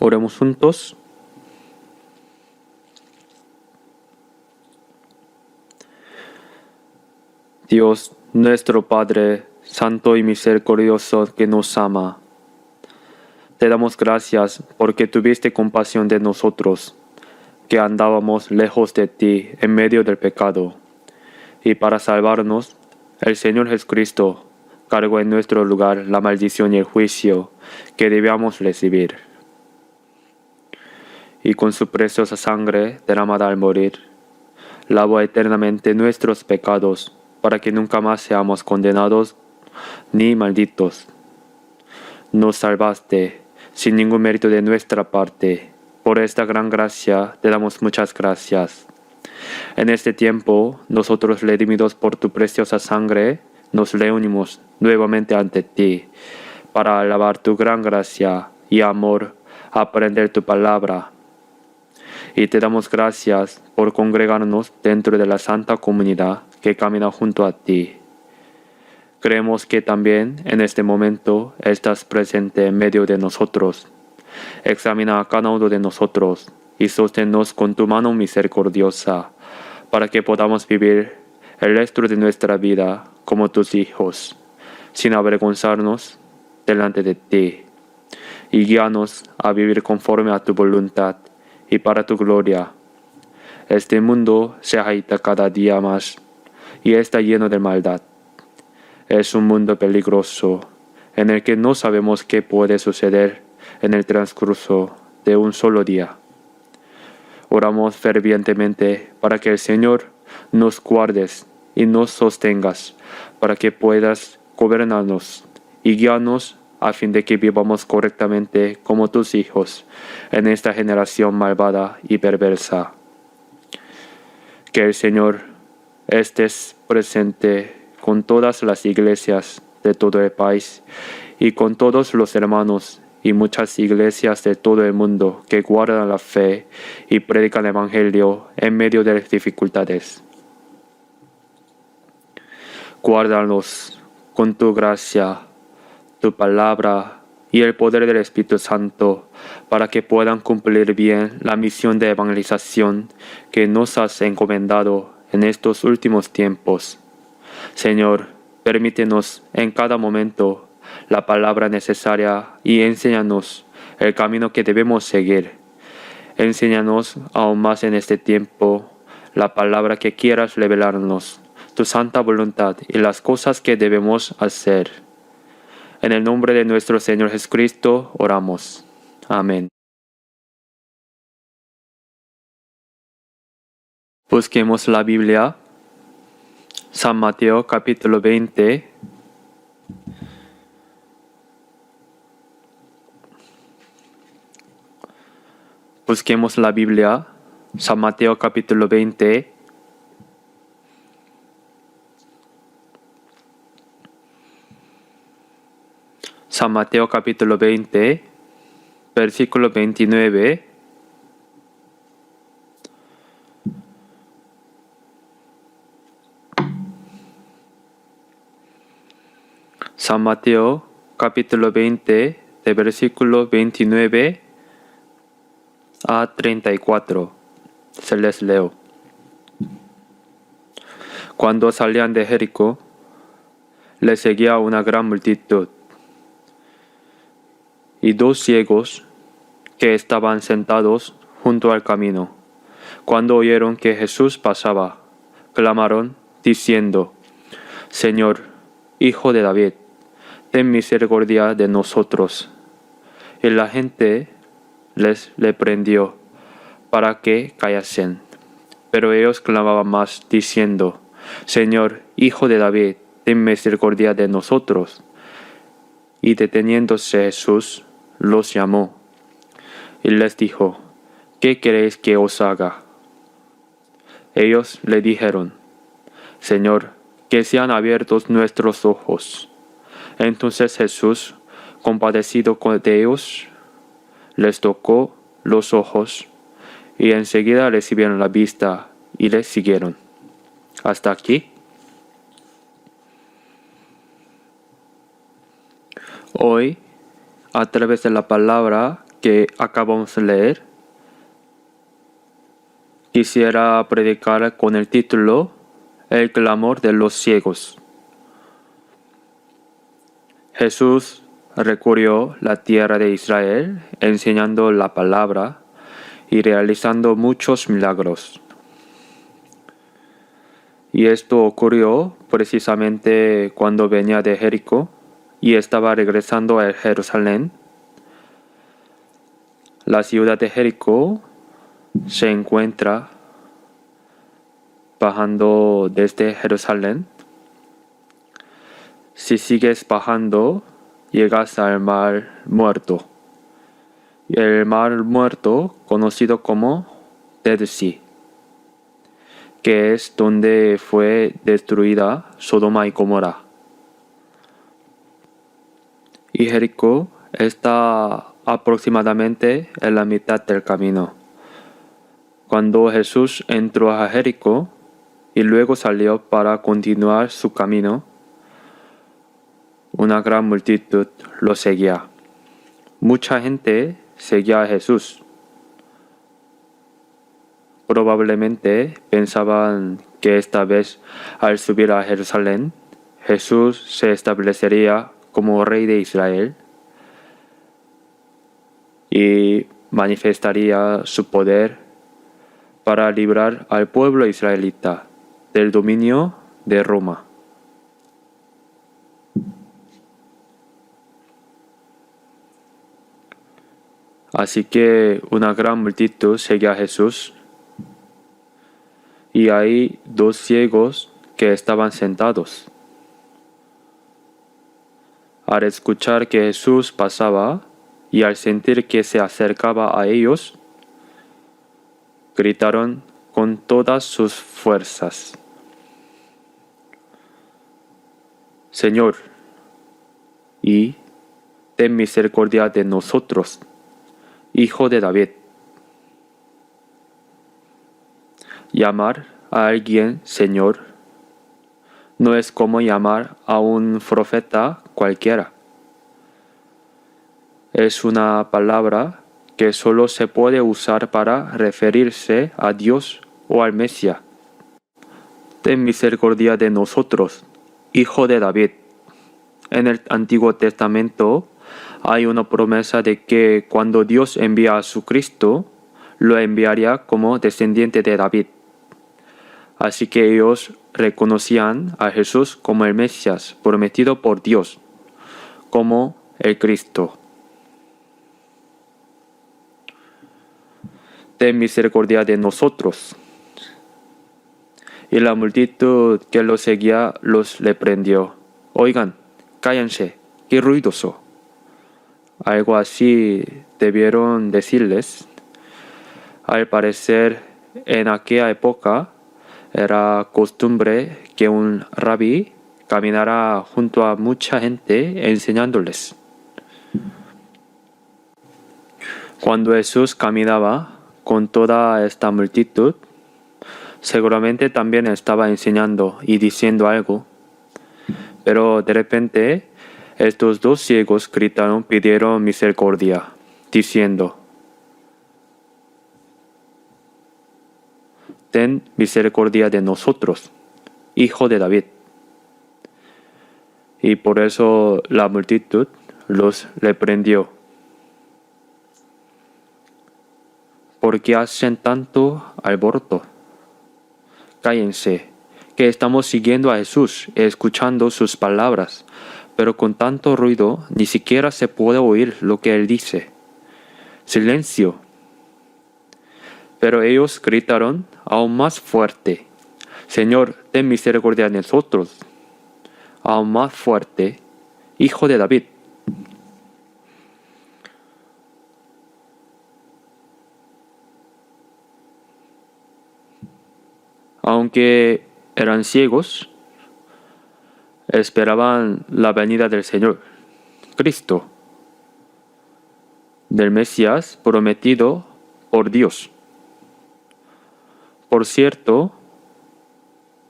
Oremos juntos. Dios, nuestro Padre, Santo y misericordioso que nos ama, te damos gracias porque tuviste compasión de nosotros, que andábamos lejos de ti en medio del pecado. Y para salvarnos, el Señor Jesucristo cargó en nuestro lugar la maldición y el juicio que debíamos recibir. Y con su preciosa sangre derramada al morir, lavó eternamente nuestros pecados para que nunca más seamos condenados ni malditos. Nos salvaste sin ningún mérito de nuestra parte. Por esta gran gracia te damos muchas gracias. En este tiempo, nosotros redimidos por tu preciosa sangre, nos reunimos nuevamente ante ti para alabar tu gran gracia y amor, aprender tu palabra. Y te damos gracias por congregarnos dentro de la santa comunidad que camina junto a ti. Creemos que también en este momento estás presente en medio de nosotros. Examina a cada uno de nosotros y sosténnos con tu mano misericordiosa para que podamos vivir el resto de nuestra vida como tus hijos, sin avergonzarnos delante de ti. Y guíanos a vivir conforme a tu voluntad y para tu gloria. Este mundo se agita cada día más y está lleno de maldad. Es un mundo peligroso en el que no sabemos qué puede suceder en el transcurso de un solo día. Oramos fervientemente para que el Señor nos guardes y nos sostengas, para que puedas gobernarnos y guiarnos a fin de que vivamos correctamente como tus hijos en esta generación malvada y perversa. Que el Señor estés presente con todas las iglesias de todo el país y con todos los hermanos y muchas iglesias de todo el mundo que guardan la fe y predican el Evangelio en medio de las dificultades. Guárdalos con tu gracia, tu palabra y el poder del Espíritu Santo para que puedan cumplir bien la misión de evangelización que nos has encomendado en estos últimos tiempos. Señor, permítenos en cada momento la palabra necesaria y enséñanos el camino que debemos seguir. Enséñanos aún más en este tiempo la palabra que quieras revelarnos, tu santa voluntad y las cosas que debemos hacer. En el nombre de nuestro Señor Jesucristo oramos. Amén. Busquemos la Biblia. San Mateo capítulo 20. Busquemos la Biblia. San Mateo capítulo 20. San Mateo capítulo 20, versículo 29. San Mateo capítulo 20, de versículo 29 a 34. Se les leo. Cuando salían de Jericó, les seguía una gran multitud. Y dos ciegos que estaban sentados junto al camino, cuando oyeron que Jesús pasaba, clamaron diciendo: Señor, Hijo de David, ten misericordia de nosotros. Y la gente les reprendió para que callasen. Pero ellos clamaban más diciendo: Señor, Hijo de David, ten misericordia de nosotros. Y deteniéndose Jesús, los llamó y les dijo: ¿Qué queréis que os haga? Ellos le dijeron: Señor, que sean abiertos nuestros ojos. Entonces Jesús, compadecido de ellos, les tocó los ojos y enseguida recibieron la vista y les siguieron. Hasta aquí. Hoy, a través de la palabra que acabamos de leer, quisiera predicar con el título El clamor de los ciegos. Jesús recorrió la tierra de Israel enseñando la palabra y realizando muchos milagros. Y esto ocurrió precisamente cuando venía de Jericó y estaba regresando a Jerusalén. La ciudad de Jericó se encuentra bajando desde Jerusalén. Si sigues bajando, llegas al Mar Muerto. El Mar Muerto, conocido como Dead Sea, que es donde fue destruida Sodoma y Gomorra. Y Jericó está aproximadamente en la mitad del camino. Cuando Jesús entró a Jericó y luego salió para continuar su camino, una gran multitud lo seguía. Mucha gente seguía a Jesús. Probablemente pensaban que esta vez, al subir a Jerusalén, Jesús se establecería como rey de Israel y manifestaría su poder para librar al pueblo israelita del dominio de Roma. Así que una gran multitud seguía a Jesús y hay dos ciegos que estaban sentados. Al escuchar que Jesús pasaba y al sentir que se acercaba a ellos, gritaron con todas sus fuerzas: Señor, y ten misericordia de nosotros, Hijo de David. Llamar a alguien Señor no es como llamar a un profeta cualquiera. Es una palabra que solo se puede usar para referirse a Dios o al Mesías. Ten misericordia de nosotros, Hijo de David. En el Antiguo Testamento hay una promesa de que cuando Dios envía a su Cristo, lo enviaría como descendiente de David. Así que ellos reconocían a Jesús como el Mesías prometido por Dios, como el Cristo. Ten misericordia de nosotros. Y la multitud que los seguía los reprendió. Oigan, cállense, qué ruidoso. Algo así debieron decirles. Al parecer, en aquella época era costumbre que un rabí caminara junto a mucha gente enseñándoles. Cuando Jesús caminaba con toda esta multitud, seguramente también estaba enseñando y diciendo algo. Pero de repente, estos dos ciegos gritaron, pidieron misericordia, diciendo: Ten misericordia de nosotros, Hijo de David. Y por eso la multitud los reprendió. ¿Por qué hacen tanto alboroto? Cállense, que estamos siguiendo a Jesús y escuchando sus palabras, pero con tanto ruido ni siquiera se puede oír lo que él dice. ¡Silencio! Pero ellos gritaron aún más fuerte: Señor, ten misericordia de nosotros. Aún más fuerte: Hijo de David. Aunque eran ciegos, esperaban la venida del Señor, Cristo, del Mesías prometido por Dios. Por cierto,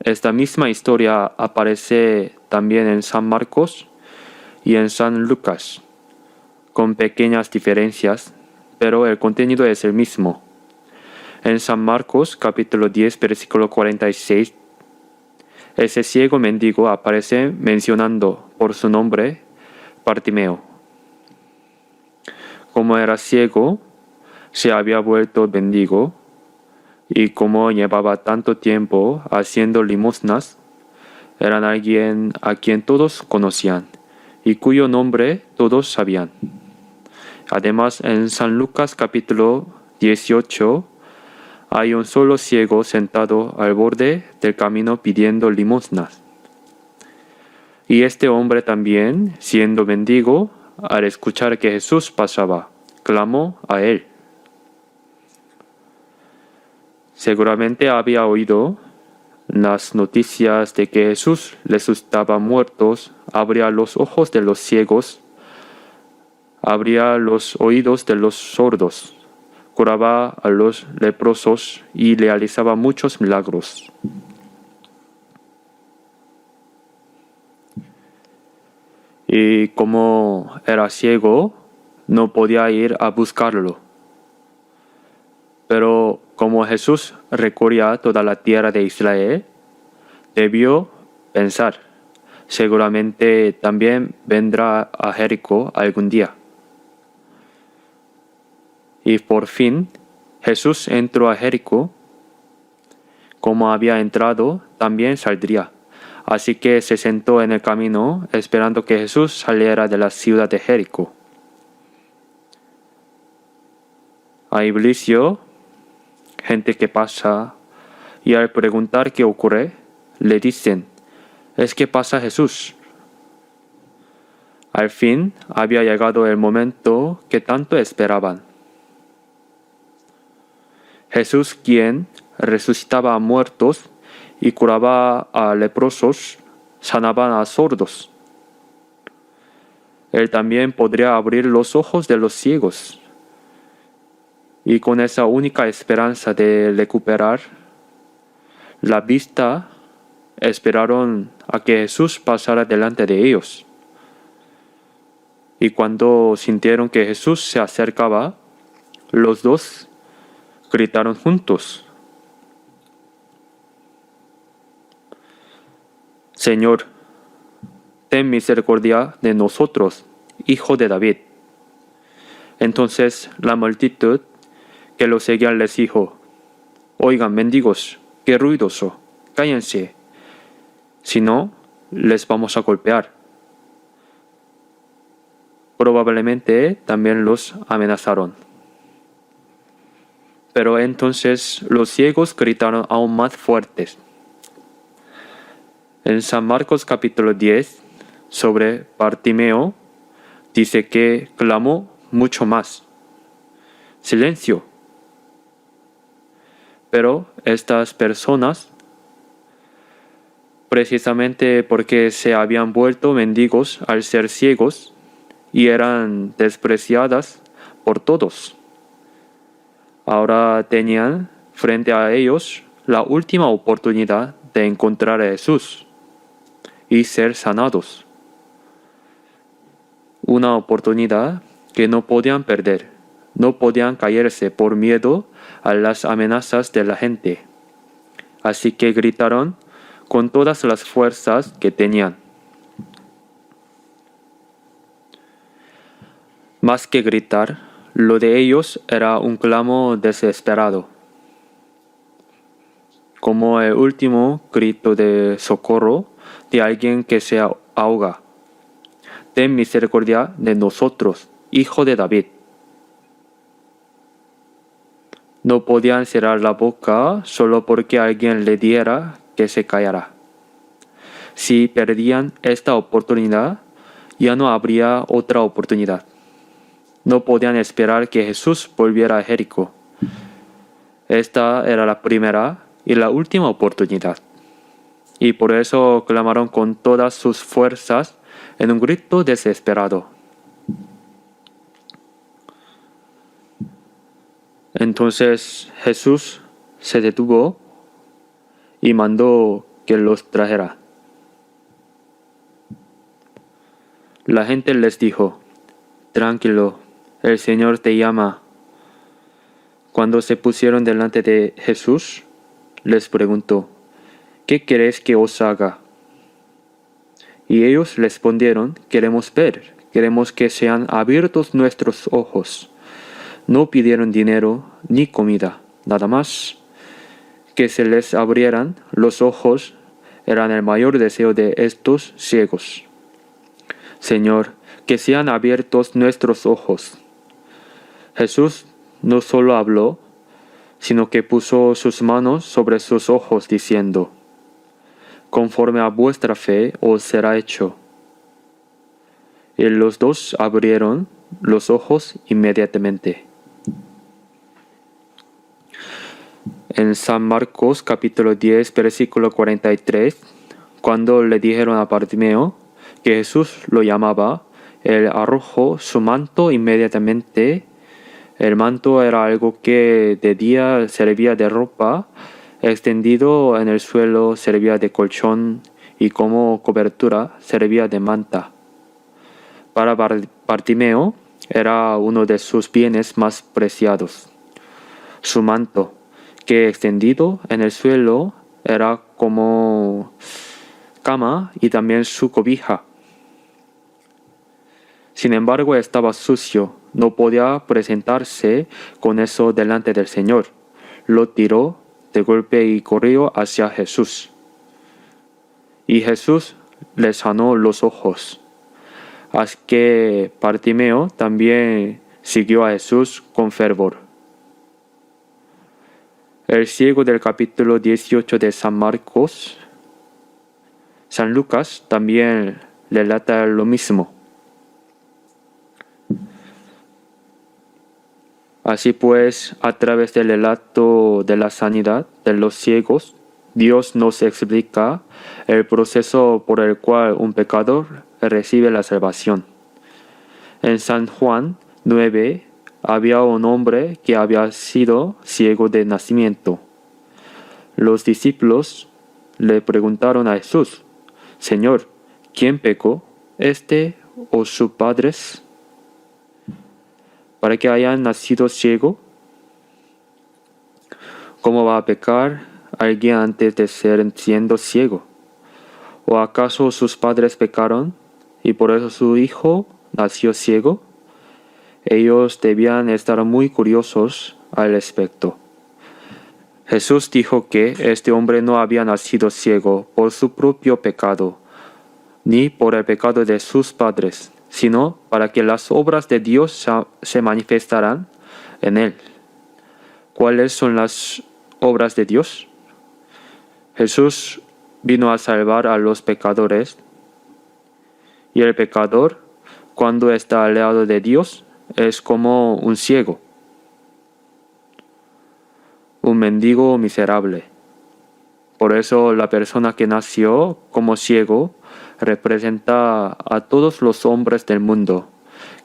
esta misma historia aparece también en San Marcos y en San Lucas, con pequeñas diferencias. pero el contenido es el mismo. En San Marcos capítulo 10 versículo 46, ese ciego mendigo aparece mencionando por su nombre Bartimeo. Como era ciego, se había vuelto mendigo, y como llevaba tanto tiempo haciendo limosnas, eran alguien a quien todos conocían y cuyo nombre todos sabían. Además, en San Lucas capítulo 18 hay un solo ciego sentado al borde del camino pidiendo limosnas. Y este hombre también, siendo mendigo, al escuchar que Jesús pasaba, clamó a él. Seguramente había oído las noticias de que Jesús resucitaba muertos, abría los ojos de los ciegos, abría los oídos de los sordos, curaba a los leprosos y realizaba muchos milagros. Y como era ciego, no podía ir a buscarlo. Pero como Jesús recorría toda la tierra de Israel, debió pensar, seguramente también vendrá a Jericó algún día. Y por fin Jesús entró a Jericó. Como había entrado, también saldría. Así que se sentó en el camino esperando que Jesús saliera de la ciudad de Jericó. Hay bullicio, gente que pasa, y al preguntar qué ocurre, le dicen, es que pasa Jesús. Al fin había llegado el momento que tanto esperaban. Jesús, quien resucitaba a muertos y curaba a leprosos, sanaba a sordos. Él también podría abrir los ojos de los ciegos. Y con esa única esperanza de recuperar la vista, esperaron a que Jesús pasara delante de ellos. Y cuando sintieron que Jesús se acercaba, los dos gritaron juntos, Señor, ten misericordia de nosotros, Hijo de David. Entonces la multitud que lo seguían les dijo, oigan, mendigos, qué ruidoso, cállense, si no, les vamos a golpear. Probablemente también los amenazaron. Pero entonces los ciegos gritaron aún más fuertes. En San Marcos capítulo 10, sobre Bartimeo, dice que clamó mucho más. Silencio. Pero estas personas, precisamente porque se habían vuelto mendigos al ser ciegos y eran despreciadas por todos, ahora tenían frente a ellos la última oportunidad de encontrar a Jesús y ser sanados. Una oportunidad que no podían perder, no podían caerse por miedo a las amenazas de la gente. Así que gritaron con todas las fuerzas que tenían. Más que gritar, lo de ellos era un clamo desesperado, como el último grito de socorro de alguien que se ahoga. Ten misericordia de nosotros, Hijo de David. No podían cerrar la boca solo porque alguien le diera que se callara. Si perdían esta oportunidad, ya no habría otra oportunidad. No podían esperar que Jesús volviera a Jericó. Esta era la primera y la última oportunidad. Y por eso clamaron con todas sus fuerzas en un grito desesperado. Entonces Jesús se detuvo y mandó que los trajera. La gente les dijo, tranquilo, el Señor te llama. Cuando se pusieron delante de Jesús, les preguntó, ¿qué queréis que os haga? Y ellos respondieron, queremos ver, queremos que sean abiertos nuestros ojos. No pidieron dinero ni comida, nada más. Que se les abrieran los ojos eran el mayor deseo de estos ciegos. Señor, que sean abiertos nuestros ojos. Jesús no solo habló, sino que puso sus manos sobre sus ojos, diciendo, conforme a vuestra fe os será hecho. Y los dos abrieron los ojos inmediatamente. En San Marcos capítulo 10, versículo 43, cuando le dijeron a Bartimeo que Jesús lo llamaba, él arrojó su manto inmediatamente. El manto era algo que de día servía de ropa, extendido en el suelo servía de colchón y como cobertura servía de manta. Para Bartimeo era uno de sus bienes más preciados. Su manto, que extendido en el suelo era como cama y también su cobija. Sin embargo, estaba sucio, no podía presentarse con eso delante del Señor. Lo tiró de golpe y corrió hacia Jesús. Y Jesús le sanó los ojos. Así que Bartimeo también siguió a Jesús con fervor. El ciego del capítulo 18 de San Marcos, San Lucas también relata lo mismo. Así pues, a través del relato de la sanidad de los ciegos, Dios nos explica el proceso por el cual un pecador recibe la salvación. En San Juan 9 había un hombre que había sido ciego de nacimiento. Los discípulos le preguntaron a Jesús, Señor, ¿quién pecó, este o sus padres, para que hayan nacido ciego? ¿Cómo va a pecar alguien antes de ser siendo ciego? ¿O acaso sus padres pecaron y por eso su hijo nació ciego? Ellos debían estar muy curiosos al respecto. Jesús dijo que este hombre no había nacido ciego por su propio pecado, ni por el pecado de sus padres, sino para que las obras de Dios se manifestaran en él. ¿Cuáles son las obras de Dios? Jesús vino a salvar a los pecadores, y el pecador, cuando está alejado de Dios, es como un ciego, un mendigo miserable. Por eso la persona que nació como ciego representa a todos los hombres del mundo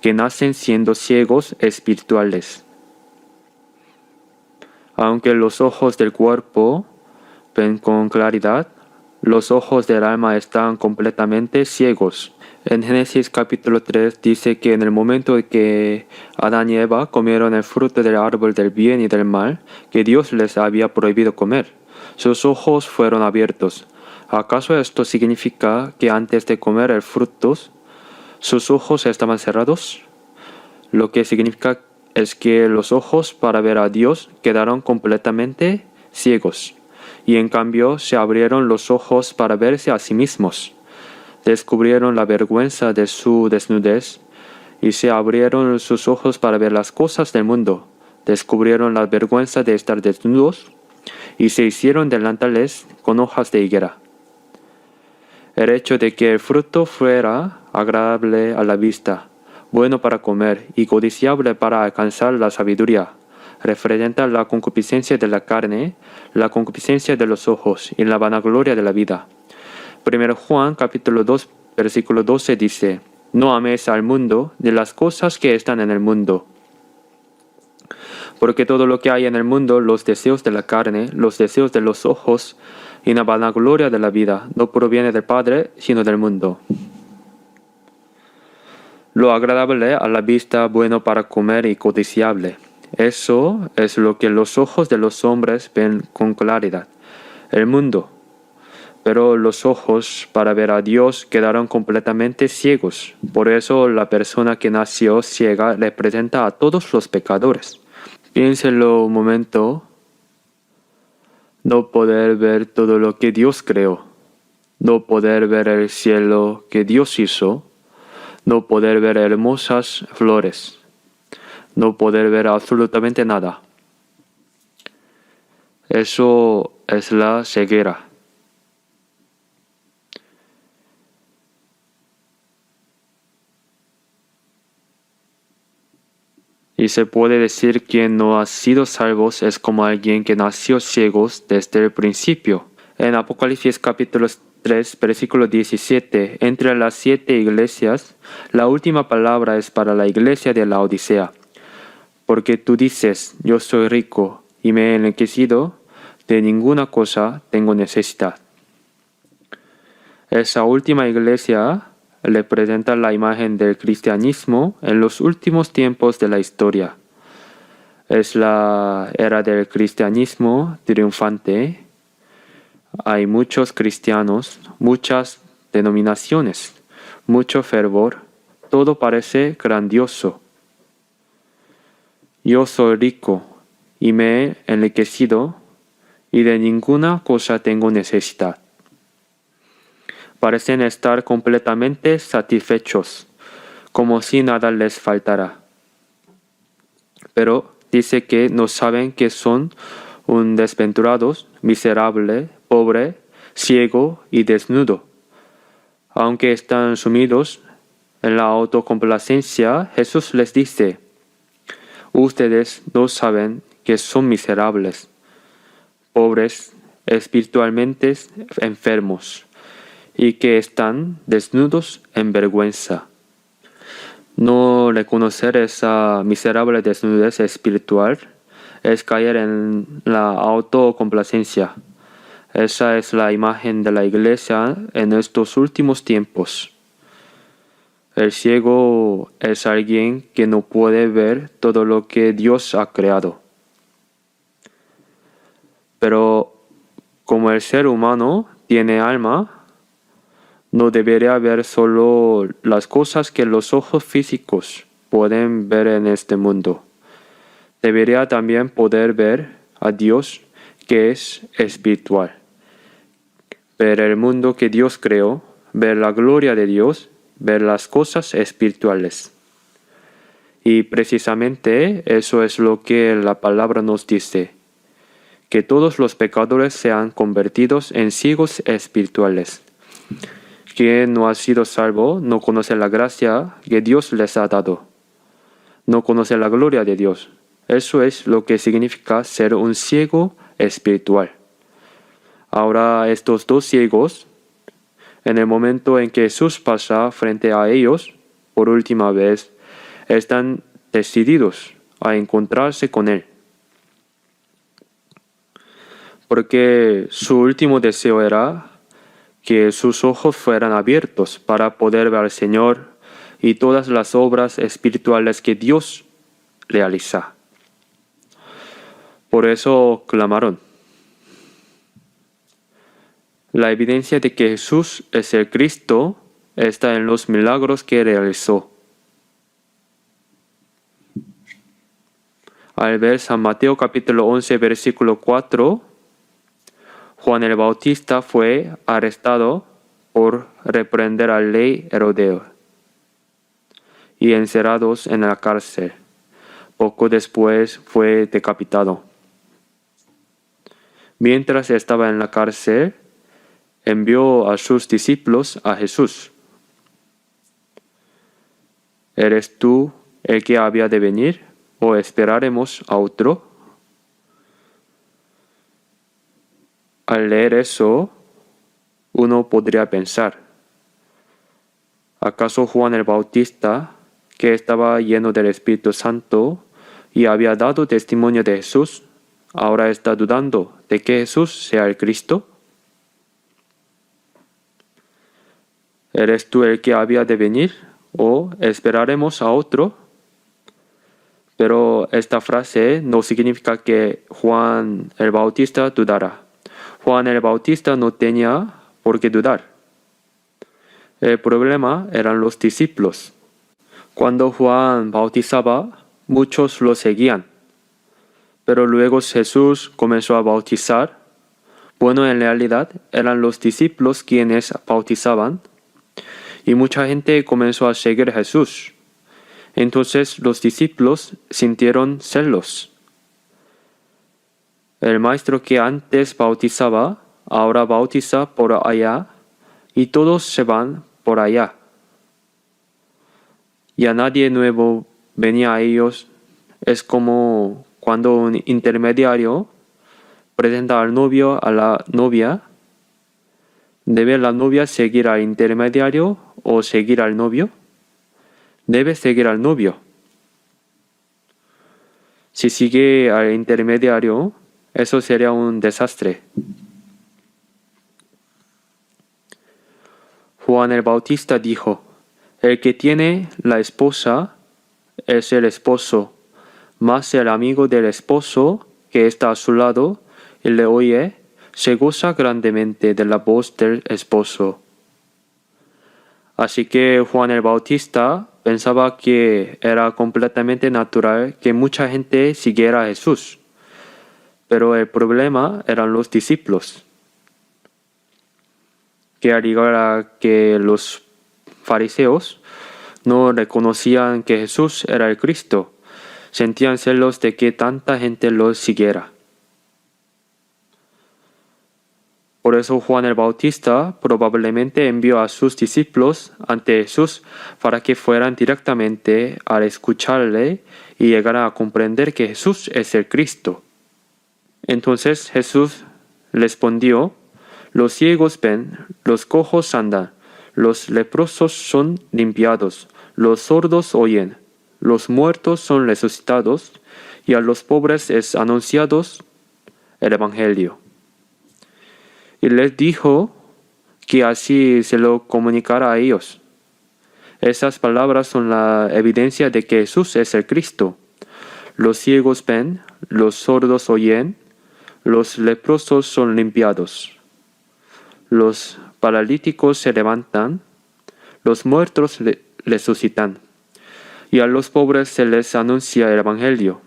que nacen siendo ciegos espirituales. Aunque los ojos del cuerpo ven con claridad, los ojos del alma están completamente ciegos. En Génesis capítulo 3 dice que en el momento en que Adán y Eva comieron el fruto del árbol del bien y del mal, que Dios les había prohibido comer, sus ojos fueron abiertos. ¿Acaso esto significa que antes de comer el fruto, sus ojos estaban cerrados? Lo que significa es que los ojos para ver a Dios quedaron completamente ciegos, y en cambio se abrieron los ojos para verse a sí mismos. Descubrieron la vergüenza de su desnudez y se abrieron sus ojos para ver las cosas del mundo. Descubrieron la vergüenza de estar desnudos y se hicieron delantales con hojas de higuera. El hecho de que el fruto fuera agradable a la vista, bueno para comer y codiciable para alcanzar la sabiduría, representa la concupiscencia de la carne, la concupiscencia de los ojos y la vanagloria de la vida. 1 Juan capítulo 2 versículo 12 dice, no améis al mundo ni las cosas que están en el mundo. Porque todo lo que hay en el mundo, los deseos de la carne, los deseos de los ojos y la vanagloria de la vida, no proviene del Padre, sino del mundo. Lo agradable a la vista, bueno para comer y codiciable. Eso es lo que los ojos de los hombres ven con claridad, el mundo. Pero los ojos para ver a Dios quedaron completamente ciegos. Por eso la persona que nació ciega representa a todos los pecadores. Piénselo un momento, no poder ver todo lo que Dios creó, no poder ver el cielo que Dios hizo, no poder ver hermosas flores, no poder ver absolutamente nada. Eso es la ceguera. Y se puede decir que quien no ha sido salvo es como alguien que nació ciegos desde el principio. En Apocalipsis capítulo 3, versículo 17, entre las 7 iglesias, la última palabra es para la iglesia de la Odisea. Porque tú dices, yo soy rico y me he enriquecido, de ninguna cosa tengo necesidad. Esa última iglesia representa la imagen del cristianismo en los últimos tiempos de la historia. Es la era del cristianismo triunfante. Hay muchos cristianos, muchas denominaciones, mucho fervor. Todo parece grandioso. Yo soy rico y me he enriquecido y de ninguna cosa tengo necesidad. Parecen estar completamente satisfechos, como si nada les faltara. Pero dice que no saben que son un desventurados, miserable, pobre, ciego y desnudo. Aunque están sumidos en la autocomplacencia, Jesús les dice, ustedes no saben que son miserables, pobres, espiritualmente enfermos, y que están desnudos en vergüenza. No reconocer esa miserable desnudez espiritual es caer en la autocomplacencia. Esa es la imagen de la iglesia en estos últimos tiempos. El ciego es alguien que no puede ver todo lo que Dios ha creado. Pero como el ser humano tiene alma, no debería ver solo las cosas que los ojos físicos pueden ver en este mundo. Debería también poder ver a Dios que es espiritual. Ver el mundo que Dios creó, ver la gloria de Dios, ver las cosas espirituales. Y precisamente eso es lo que la palabra nos dice, que todos los pecadores sean convertidos en ciegos espirituales. Quien no ha sido salvo no conoce la gracia que Dios les ha dado. No conoce la gloria de Dios. Eso es lo que significa ser un ciego espiritual. Ahora estos dos ciegos, en el momento en que Jesús pasa frente a ellos, por última vez, están decididos a encontrarse con Él. Porque su último deseo era que sus ojos fueran abiertos para poder ver al Señor y todas las obras espirituales que Dios realiza. Por eso clamaron. La evidencia de que Jesús es el Cristo está en los milagros que realizó. Al ver San Mateo capítulo 11 versículo 4, Juan el Bautista fue arrestado por reprender al rey Herodes y encerrados en la cárcel. Poco después fue decapitado. Mientras estaba en la cárcel, envió a sus discípulos a Jesús. ¿Eres tú el que había de venir o esperaremos a otro? Al leer eso, uno podría pensar, ¿acaso Juan el Bautista, que estaba lleno del Espíritu Santo y había dado testimonio de Jesús, ahora está dudando de que Jesús sea el Cristo? ¿Eres tú el que había de venir o esperaremos a otro? Pero esta frase no significa que Juan el Bautista dudara. Juan el Bautista no tenía por qué dudar. El problema eran los discípulos. Cuando Juan bautizaba, muchos lo seguían. Pero luego Jesús comenzó a bautizar. Bueno, en realidad eran los discípulos quienes bautizaban. Y mucha gente comenzó a seguir a Jesús. Entonces los discípulos sintieron celos. El maestro que antes bautizaba, ahora bautiza por allá, y todos se van por allá. Ya nadie nuevo venía a ellos. Es como cuando un intermediario presenta al novio a la novia. ¿Debe la novia seguir al intermediario o seguir al novio? Debe seguir al novio. Si sigue al intermediario, eso sería un desastre. Juan el Bautista dijo: el que tiene la esposa es el esposo, mas el amigo del esposo que está a su lado y le oye, se goza grandemente de la voz del esposo. Así que Juan el Bautista pensaba que era completamente natural que mucha gente siguiera a Jesús. Pero el problema eran los discípulos, que al igual que los fariseos, no reconocían que Jesús era el Cristo. Sentían celos de que tanta gente lo siguiera. Por eso Juan el Bautista probablemente envió a sus discípulos ante Jesús para que fueran directamente al escucharle y llegaran a comprender que Jesús es el Cristo. Entonces Jesús respondió: los ciegos ven, los cojos andan, los leprosos son limpiados, los sordos oyen, los muertos son resucitados, y a los pobres es anunciado el Evangelio. Y les dijo que así se lo comunicara a ellos. Esas palabras son la evidencia de que Jesús es el Cristo. Los ciegos ven, los sordos oyen, los leprosos son limpiados, los paralíticos se levantan, los muertos resucitan, y a los pobres se les anuncia el Evangelio.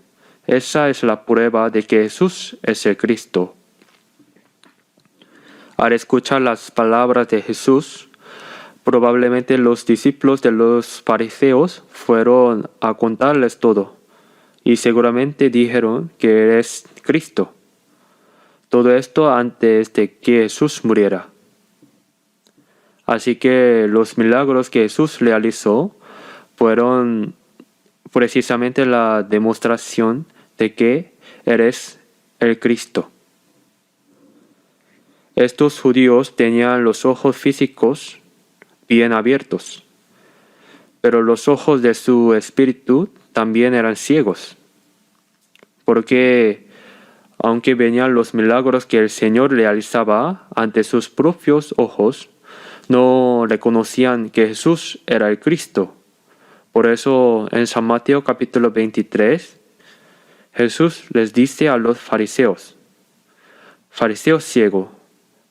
Esa es la prueba de que Jesús es el Cristo. Al escuchar las palabras de Jesús, probablemente los discípulos de los fariseos fueron a contarles todo, y seguramente dijeron que eres Cristo. Todo esto antes de que Jesús muriera. Así que los milagros que Jesús realizó fueron precisamente la demostración de que eres el Cristo. Estos judíos tenían los ojos físicos bien abiertos, pero los ojos de su espíritu también eran ciegos, porque aunque venían los milagros que el Señor realizaba ante sus propios ojos, no reconocían que Jesús era el Cristo. Por eso en San Mateo capítulo 23, Jesús les dice a los fariseos: fariseo ciego,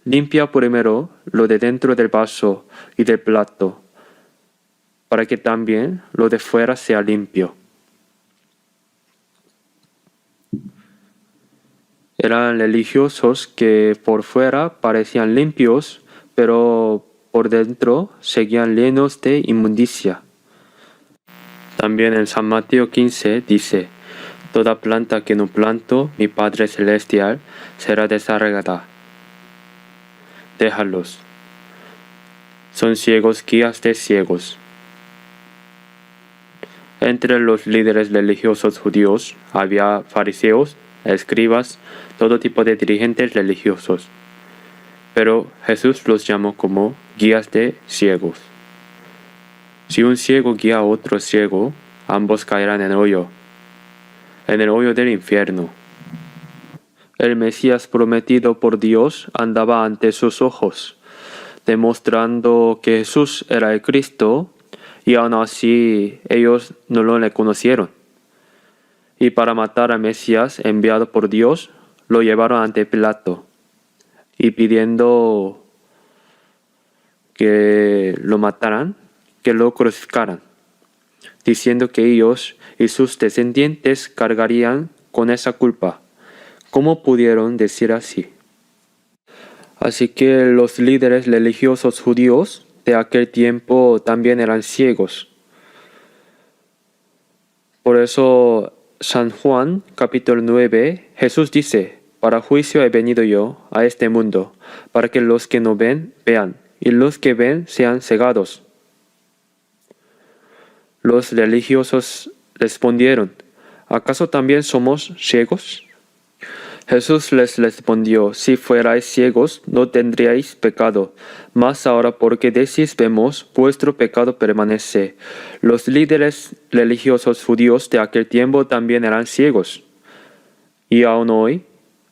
limpia primero lo de dentro del vaso y del plato, para que también lo de fuera sea limpio. Eran religiosos que por fuera parecían limpios, pero por dentro seguían llenos de inmundicia. También en San Mateo 15 dice: toda planta que no plantó mi Padre Celestial será desarraigada. Déjalos. Son ciegos guías de ciegos. Entre los líderes religiosos judíos había fariseos, escribas, todo tipo de dirigentes religiosos. Pero Jesús los llamó como guías de ciegos. Si un ciego guía a otro ciego, ambos caerán en el hoyo del infierno. El Mesías prometido por Dios andaba ante sus ojos, demostrando que Jesús era el Cristo, y aún así ellos no lo reconocieron. y para matar al Mesías enviado por Dios, lo llevaron ante Pilato y pidiendo que lo mataran, que lo crucificaran, diciendo que ellos y sus descendientes cargarían con esa culpa. ¿Cómo pudieron decir así? Así que los líderes religiosos judíos de aquel tiempo también eran ciegos. Por eso San Juan capítulo 9, Jesús dice: para juicio he venido yo a este mundo, para que los que no ven, vean, y los que ven sean cegados. Los religiosos respondieron: ¿acaso también somos ciegos? Jesús les respondió: si fuerais ciegos, no tendríais pecado, mas ahora porque decís vemos, vuestro pecado permanece. Los líderes religiosos judíos de aquel tiempo también eran ciegos. Y aún hoy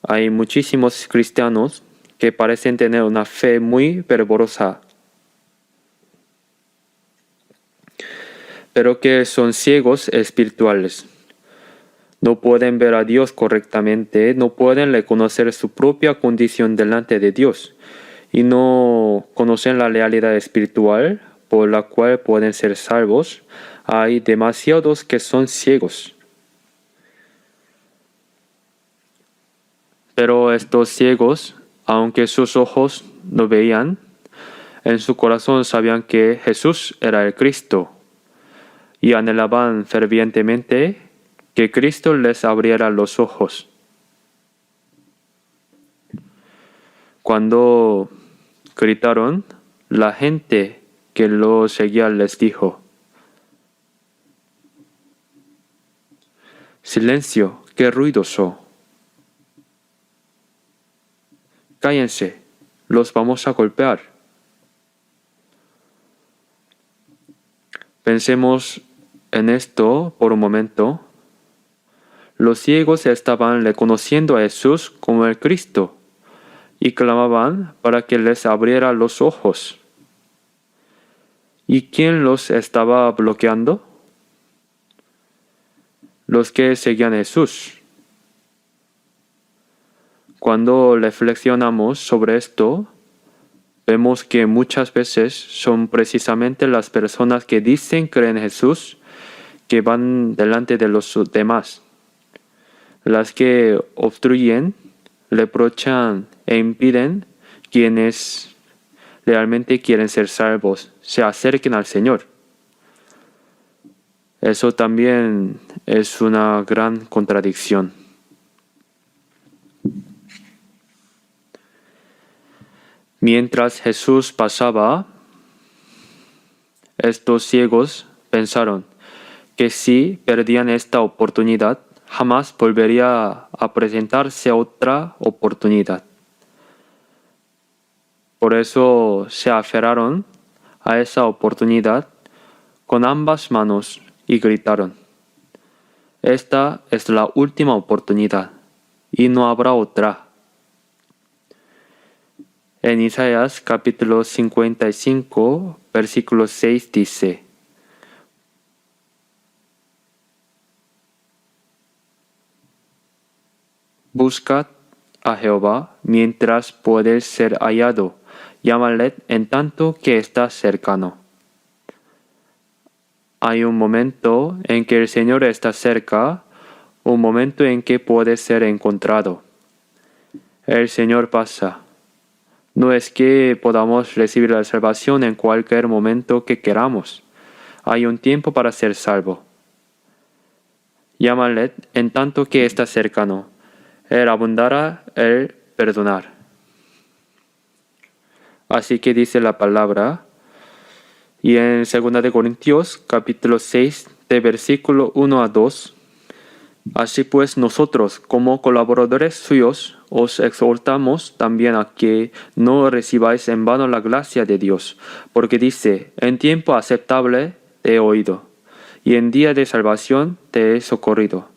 hay muchísimos cristianos que parecen tener una fe muy fervorosa, pero que son ciegos espirituales. No pueden ver a Dios correctamente, no pueden reconocer su propia condición delante de Dios y no conocen la realidad espiritual por la cual pueden ser salvos. Hay demasiados que son ciegos. Pero estos ciegos, aunque sus ojos no veían, en su corazón sabían que Jesús era el Cristo y anhelaban fervientemente que Cristo les abriera los ojos. Cuando gritaron, la gente que lo seguía les dijo: silencio, qué ruidoso. Cállense, los vamos a golpear. Pensemos en esto por un momento. Los ciegos estaban reconociendo a Jesús como el Cristo y clamaban para que les abriera los ojos. ¿Y quién los estaba bloqueando? Los que seguían a Jesús. Cuando reflexionamos sobre esto, vemos que muchas veces son precisamente las personas que dicen creer en Jesús que van delante de los demás, las que obstruyen, reprochan e impiden quienes realmente quieren ser salvos se acerquen al Señor. Eso también es una gran contradicción. Mientras Jesús pasaba, estos ciegos pensaron que si perdían esta oportunidad, jamás volvería a presentarse otra oportunidad. Por eso se aferraron a esa oportunidad con ambas manos y gritaron: esta es la última oportunidad y no habrá otra. En Isaías capítulo 55, versículo 6 dice: buscad a Jehová mientras puede ser hallado, llámale en tanto que está cercano. Hay un momento en que el Señor está cerca, un momento en que puede ser encontrado. El Señor pasa. No es que podamos recibir la salvación en cualquier momento que queramos. Hay un tiempo para ser salvo. Llámale en tanto que está cercano. Él abundará el perdonar. Así que dice la palabra, y en 2 de Corintios capítulo 6 de versículo 1 a 2, así pues nosotros como colaboradores suyos os exhortamos también a que no recibáis en vano la gracia de Dios, porque dice: en tiempo aceptable te he oído, y en día de salvación te he socorrido.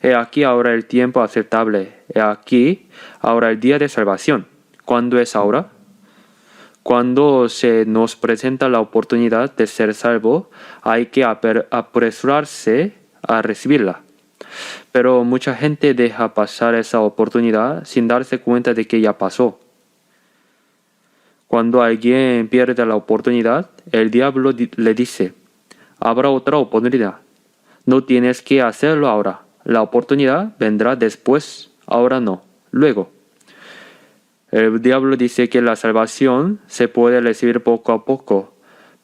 He aquí ahora el tiempo aceptable, he aquí ahora el día de salvación. ¿Cuándo es ahora? Cuando se nos presenta la oportunidad de ser salvo, hay que apresurarse a recibirla. Pero mucha gente deja pasar esa oportunidad sin darse cuenta de que ya pasó. Cuando alguien pierde la oportunidad, el diablo le dice, habrá otra oportunidad. No tienes que hacerlo ahora. La oportunidad vendrá después, ahora no, luego. El diablo dice que la salvación se puede recibir poco a poco,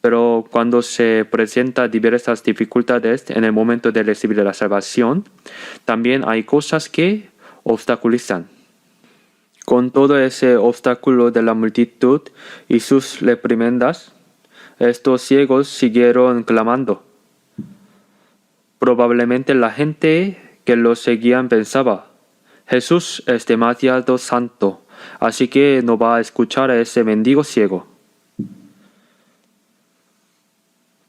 pero cuando se presentan diversas dificultades en el momento de recibir la salvación, también hay cosas que obstaculizan. Con todo ese obstáculo de la multitud y sus reprimendas, estos ciegos siguieron clamando. Probablemente la gente que los seguían pensaba, Jesús es demasiado santo, así que no va a escuchar a ese mendigo ciego.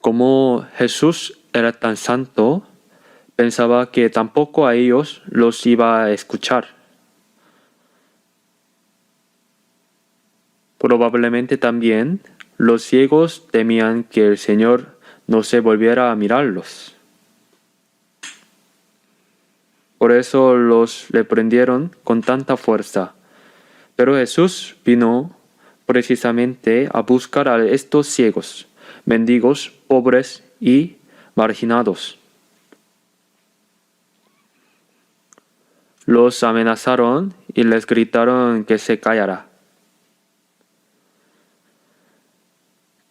Como Jesús era tan santo, pensaba que tampoco a ellos los iba a escuchar. Probablemente también los ciegos temían que el Señor no se volviera a mirarlos. Por eso los reprendieron con tanta fuerza. Pero Jesús vino precisamente a buscar a estos ciegos, mendigos, pobres y marginados. Los amenazaron y les gritaron que se callara.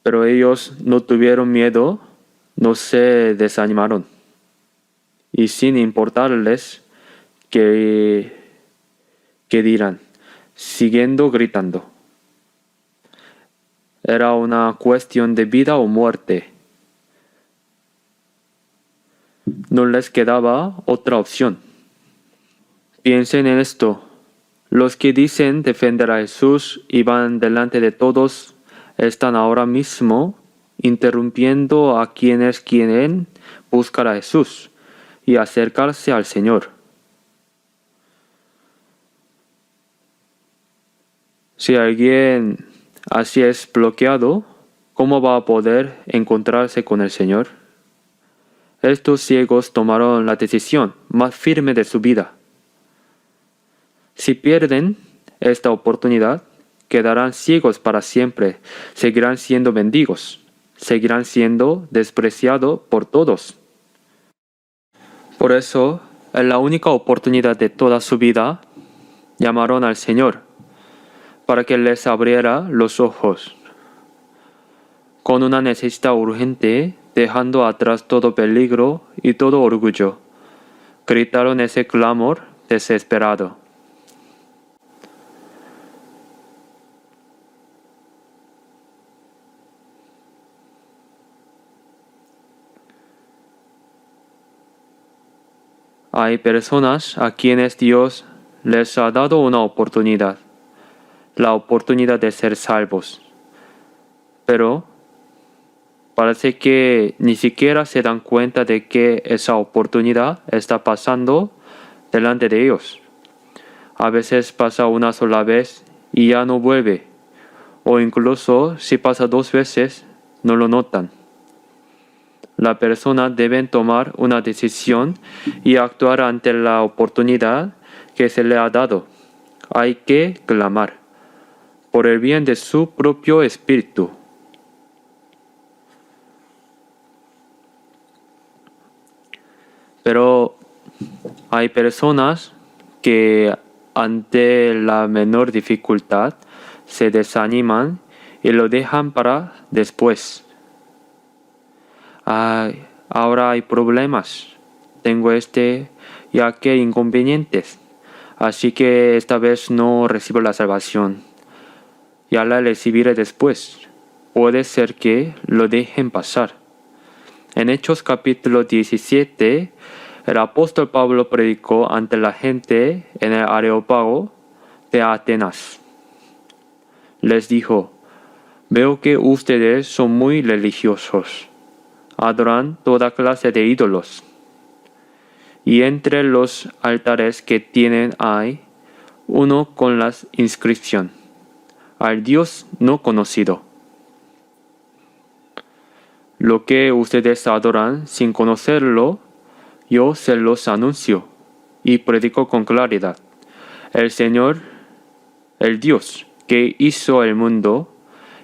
Pero ellos no tuvieron miedo, no se desanimaron. Y sin importarles qué dirán, siguiendo gritando. Era una cuestión de vida o muerte. No les quedaba otra opción. Piensen en esto. Los que dicen defender a Jesús y van delante de todos están ahora mismo interrumpiendo a quienes quieren buscar a Jesús y acercarse al Señor. Si alguien así es bloqueado, ¿cómo va a poder encontrarse con el Señor? Estos ciegos tomaron la decisión más firme de su vida. Si pierden esta oportunidad, quedarán ciegos para siempre, seguirán siendo mendigos, seguirán siendo despreciados por todos. Por eso, en la única oportunidad de toda su vida, llamaron al Señor para que les abriera los ojos. Con una necesidad urgente, dejando atrás todo peligro y todo orgullo, gritaron ese clamor desesperado. Hay personas a quienes Dios les ha dado una oportunidad, la oportunidad de ser salvos. Pero parece que ni siquiera se dan cuenta de que esa oportunidad está pasando delante de ellos. A veces pasa una sola vez y ya no vuelve, o incluso si pasa 2 veces, no lo notan. La persona debe tomar una decisión y actuar ante la oportunidad que se le ha dado. Hay que clamar por el bien de su propio espíritu. Pero hay personas que ante la menor dificultad se desaniman y lo dejan para después. Ahora hay problemas. Tengo y aquel inconvenientes. Así que esta vez no recibo la salvación. Ya la recibiré después. Puede ser que lo dejen pasar. En Hechos capítulo 17, el apóstol Pablo predicó ante la gente en el Areópago de Atenas. Les dijo, veo que ustedes son muy religiosos. Adoran toda clase de ídolos. Y entre los altares que tienen hay uno con la inscripción, al Dios no conocido. Lo que ustedes adoran sin conocerlo, Yo se los anuncio y predico con claridad. El Señor, el Dios que hizo el mundo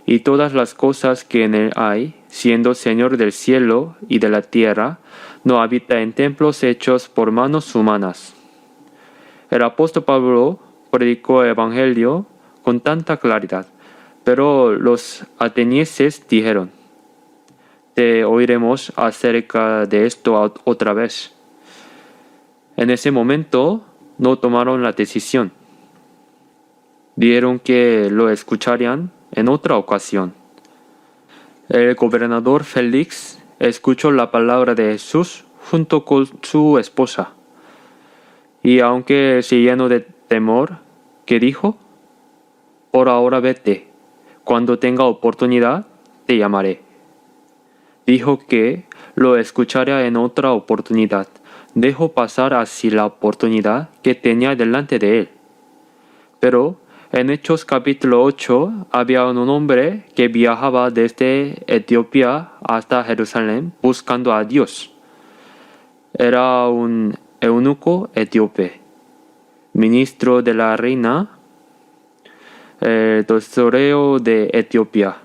y todas las cosas que en él hay, siendo Señor del cielo y de la tierra, no habita en templos hechos por manos humanas. El apóstol Pablo predicó el Evangelio con tanta claridad, pero los atenienses dijeron: te oiremos acerca de esto otra vez. En ese momento no tomaron la decisión. Dijeron que lo escucharían en otra ocasión. El gobernador Félix escuchó la palabra de Jesús junto con su esposa. Y aunque se llenó de temor, ¿qué dijo? Por ahora vete. Cuando tenga oportunidad, te llamaré. Dijo que lo escucharía en otra oportunidad. Dejó pasar así la oportunidad que tenía delante de él. Pero en Hechos capítulo 8 había un hombre que viajaba desde Etiopía hasta Jerusalén buscando a Dios. Era un eunuco etíope, ministro de la reina, el tesorero de Etiopía.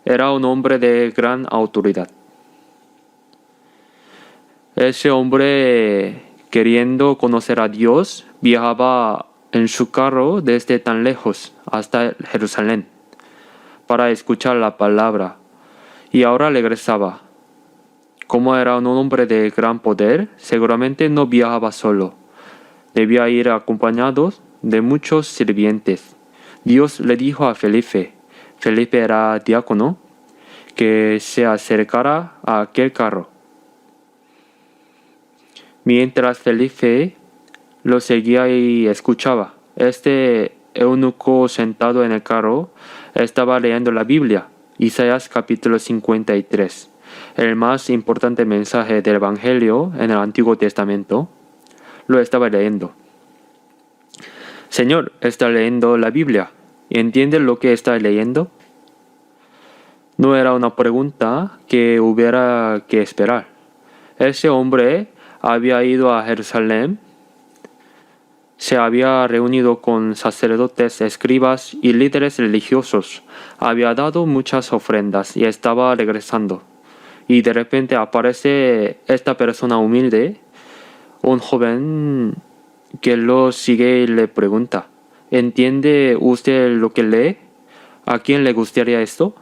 Era un hombre de gran autoridad. Ese hombre, queriendo conocer a Dios, viajaba en su carro desde tan lejos hasta Jerusalén para escuchar la palabra, y ahora regresaba. Como era un hombre de gran poder, seguramente no viajaba solo. Debía ir acompañado de muchos sirvientes. Dios le dijo a Felipe era diácono, que se acercara a aquel carro. Mientras Felipe lo seguía y escuchaba, este eunuco sentado en el carro estaba leyendo la Biblia, Isaías capítulo 53, el más importante mensaje del Evangelio en el Antiguo Testamento. Lo estaba leyendo. Señor, está leyendo la Biblia. ¿Entiende lo que está leyendo? No era una pregunta que hubiera que esperar. Ese hombre había ido a Jerusalén, se había reunido con sacerdotes, escribas y líderes religiosos, había dado muchas ofrendas y estaba regresando. Y de repente aparece esta persona humilde, un joven que lo sigue y le pregunta: ¿entiende usted lo que lee? ¿A quién le gustaría esto?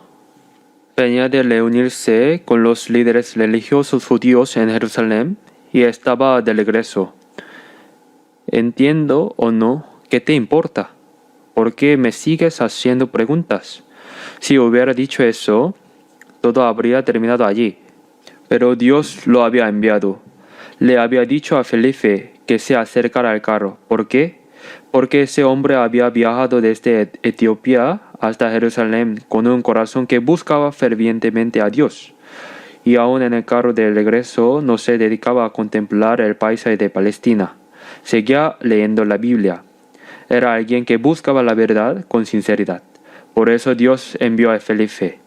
Venía de reunirse con los líderes religiosos judíos en Jerusalén y estaba de regreso. ¿Entiendo o no? ¿Qué te importa? ¿Por qué me sigues haciendo preguntas? Si hubiera dicho eso, todo habría terminado allí. Pero Dios lo había enviado. Le había dicho a Felipe que se acercara al carro. ¿Por qué? Porque ese hombre había viajado desde Etiopía hasta Jerusalén con un corazón que buscaba fervientemente a Dios. Y aún en el carro de regreso no se dedicaba a contemplar el paisaje de Palestina. Seguía leyendo la Biblia. Era alguien que buscaba la verdad con sinceridad. Por eso Dios envió a Felipe.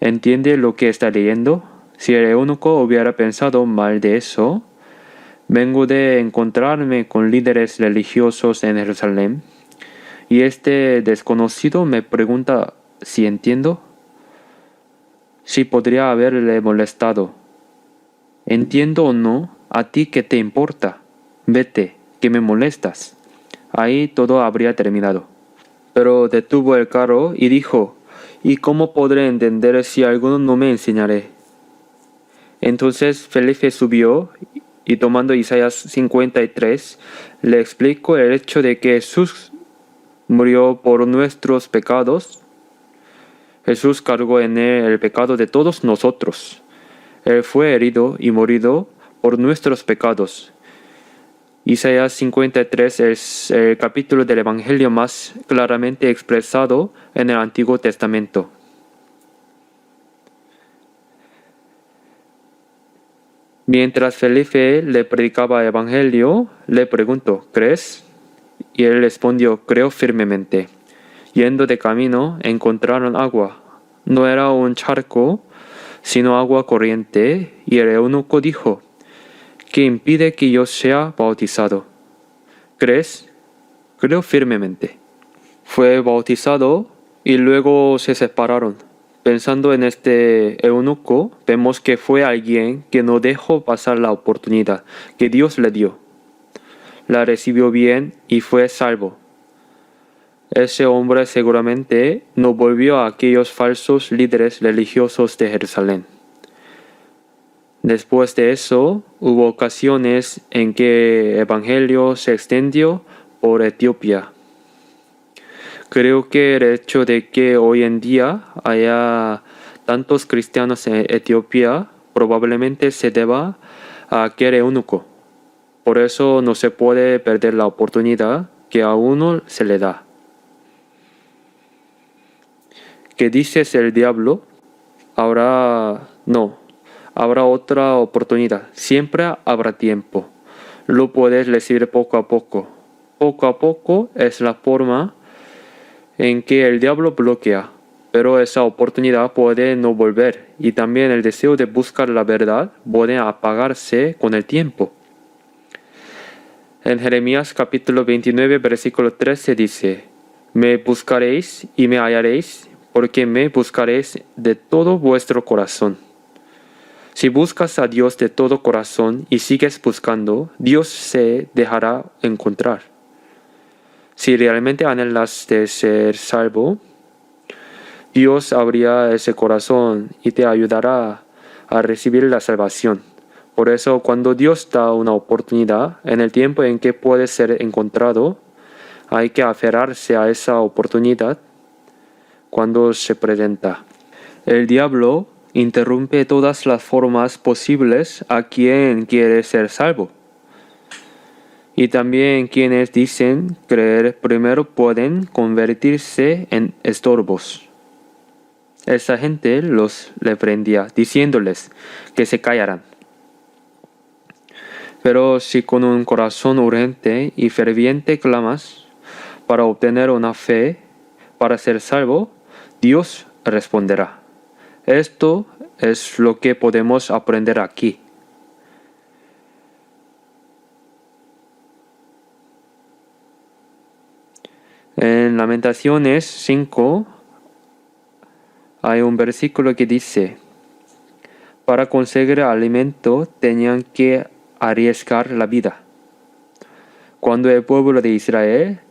¿Entiende lo que está leyendo? Si el eunuco hubiera pensado mal de eso: vengo de encontrarme con líderes religiosos en Jerusalén, y este desconocido me pregunta si entiendo. Si podría haberle molestado. ¿Entiendo o no? ¿A ti qué te importa? Vete, que me molestas. Ahí todo habría terminado. Pero detuvo el carro y dijo: ¿y cómo podré entender si alguno no me enseñaré? Entonces Felipe subió y tomando Isaías 53, le explicó el hecho de que Jesús murió por nuestros pecados. Jesús cargó en él el pecado de todos nosotros. Él fue herido y morido por nuestros pecados. Isaías 53 es el capítulo del Evangelio más claramente expresado en el Antiguo Testamento. Mientras Felipe le predicaba el Evangelio, le preguntó: ¿crees? Y él respondió: creo firmemente. Yendo de camino, encontraron agua. No era un charco, sino agua corriente, y el eunuco dijo: que impide que yo sea bautizado. ¿Crees? Creo firmemente. Fue bautizado y luego se separaron. Pensando en este eunuco, vemos que fue alguien que no dejó pasar la oportunidad que Dios le dio. La recibió bien y fue salvo. Ese hombre seguramente no volvió a aquellos falsos líderes religiosos de Jerusalén. Después de eso, hubo ocasiones en que el evangelio se extendió por Etiopía. Creo que el hecho de que hoy en día haya tantos cristianos en Etiopía probablemente se deba a aquel eunuco. Por eso no se puede perder la oportunidad que a uno se le da. ¿Qué dices el diablo? Ahora no. Habrá otra oportunidad. Siempre habrá tiempo. Lo puedes recibir poco a poco. Poco a poco es la forma en que el diablo bloquea. Pero esa oportunidad puede no volver. Y también el deseo de buscar la verdad puede apagarse con el tiempo. En Jeremías capítulo 29, versículo 13 dice: Me buscaréis y me hallaréis, porque me buscaréis de todo vuestro corazón. Si buscas a Dios de todo corazón y sigues buscando, Dios se dejará encontrar. Si realmente anhelas de ser salvo, Dios abrirá ese corazón y te ayudará a recibir la salvación. Por eso, cuando Dios da una oportunidad, en el tiempo en que puede ser encontrado, hay que aferrarse a esa oportunidad cuando se presenta. El diablo interrumpe todas las formas posibles a quien quiere ser salvo. Y también quienes dicen creer primero pueden convertirse en estorbos. Esa gente los reprendía, diciéndoles que se callaran. Pero si con un corazón urgente y ferviente clamas para obtener una fe, para ser salvo, Dios responderá. Esto es lo que podemos aprender aquí. En Lamentaciones 5 hay un versículo que dice: para conseguir alimento tenían que arriesgar la vida. Cuando el pueblo de Israel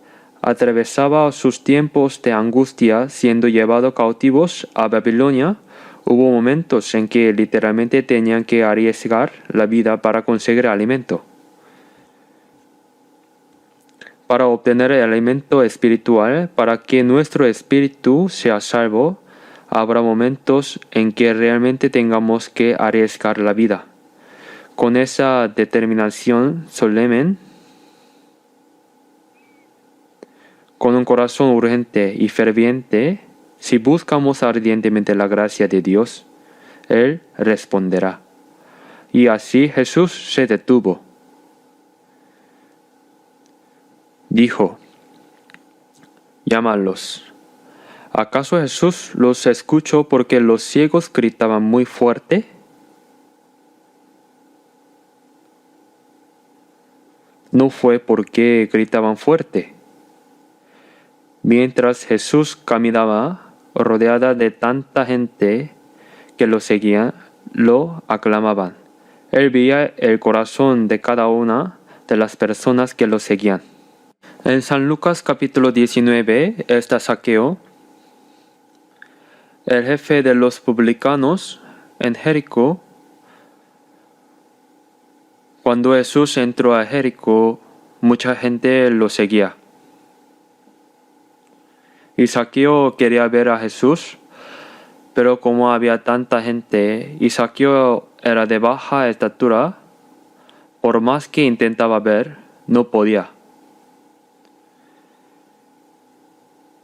atravesaba sus tiempos de angustia siendo llevado cautivos a Babilonia, hubo momentos en que literalmente tenían que arriesgar la vida para conseguir alimento. Para obtener el alimento espiritual, para que nuestro espíritu sea salvo, habrá momentos en que realmente tengamos que arriesgar la vida. Con esa determinación solemne, con un corazón urgente y ferviente, si buscamos ardientemente la gracia de Dios, Él responderá. Y así Jesús se detuvo. Dijo: llámalos. ¿Acaso Jesús los escuchó porque los ciegos gritaban muy fuerte? No fue porque gritaban fuerte. Mientras Jesús caminaba, rodeada de tanta gente que lo seguía, lo aclamaban. Él veía el corazón de cada una de las personas que lo seguían. En San Lucas capítulo 19 está Zaqueo, el jefe de los publicanos en Jericó. Cuando Jesús entró a Jericó, mucha gente lo seguía. Y Zaqueo quería ver a Jesús, pero como había tanta gente y Zaqueo era de baja estatura, por más que intentaba ver, no podía.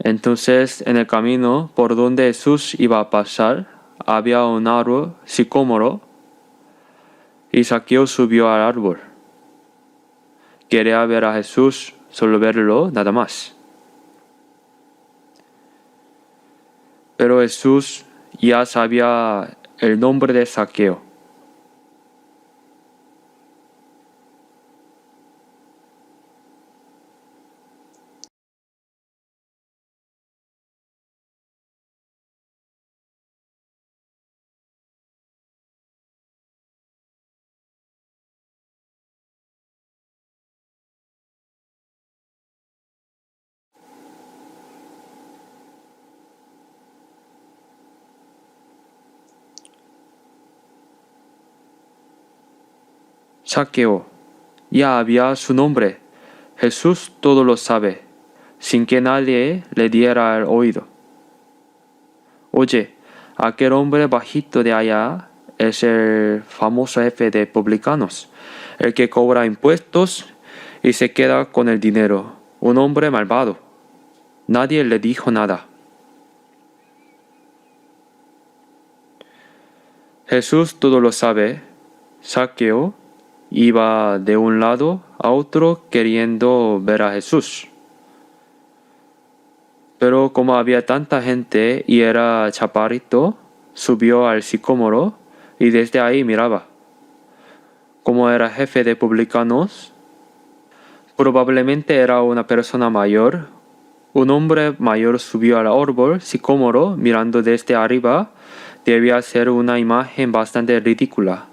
Entonces, en el camino por donde Jesús iba a pasar, había un árbol sicómoro, y Zaqueo subió al árbol. Quería ver a Jesús, solo verlo, nada más. Pero Jesús ya sabía el nombre de Zaqueo. Zaqueo, ya había su nombre. Jesús todo lo sabe, sin que nadie le diera el oído. Oye, aquel hombre bajito de allá es el famoso jefe de publicanos, el que cobra impuestos y se queda con el dinero, un hombre malvado. Nadie le dijo nada. Jesús todo lo sabe. Zaqueo iba de un lado a otro queriendo ver a Jesús. Pero como había tanta gente y era chaparrito, subió al sicómoro y desde ahí miraba. Como era jefe de publicanos, probablemente era una persona mayor. Un hombre mayor subió al árbol sicómoro mirando desde arriba. Debía ser una imagen bastante ridícula.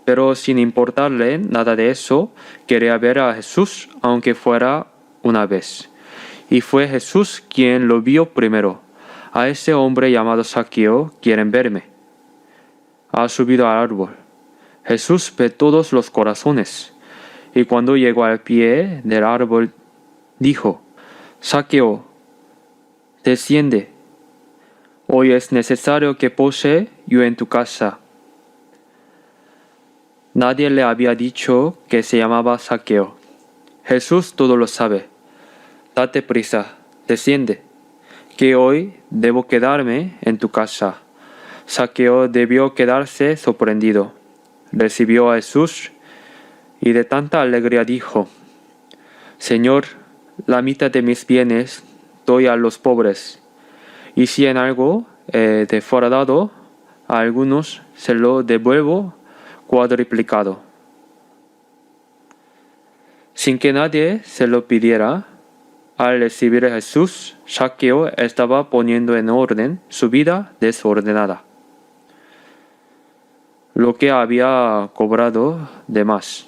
Pero sin importarle nada de eso, quería ver a Jesús aunque fuera una vez. Y fue Jesús quien lo vio primero. A ese hombre llamado Zaqueo quieren verme. Ha subido al árbol. Jesús ve todos los corazones. Y cuando llegó al pie del árbol, dijo, Zaqueo, desciende. Hoy es necesario que pose yo en tu casa. Nadie le había dicho que se llamaba Zaqueo. Jesús todo lo sabe. Date prisa, desciende, que hoy debo quedarme en tu casa. Zaqueo debió quedarse sorprendido. Recibió a Jesús y de tanta alegría dijo, Señor, la mitad de mis bienes doy a los pobres, y si en algo he defraudado a algunos, se lo devuelvo cuadriplicado. Sin que nadie se lo pidiera, al recibir a Jesús, Zaqueo estaba poniendo en orden su vida desordenada. Lo que había cobrado de más,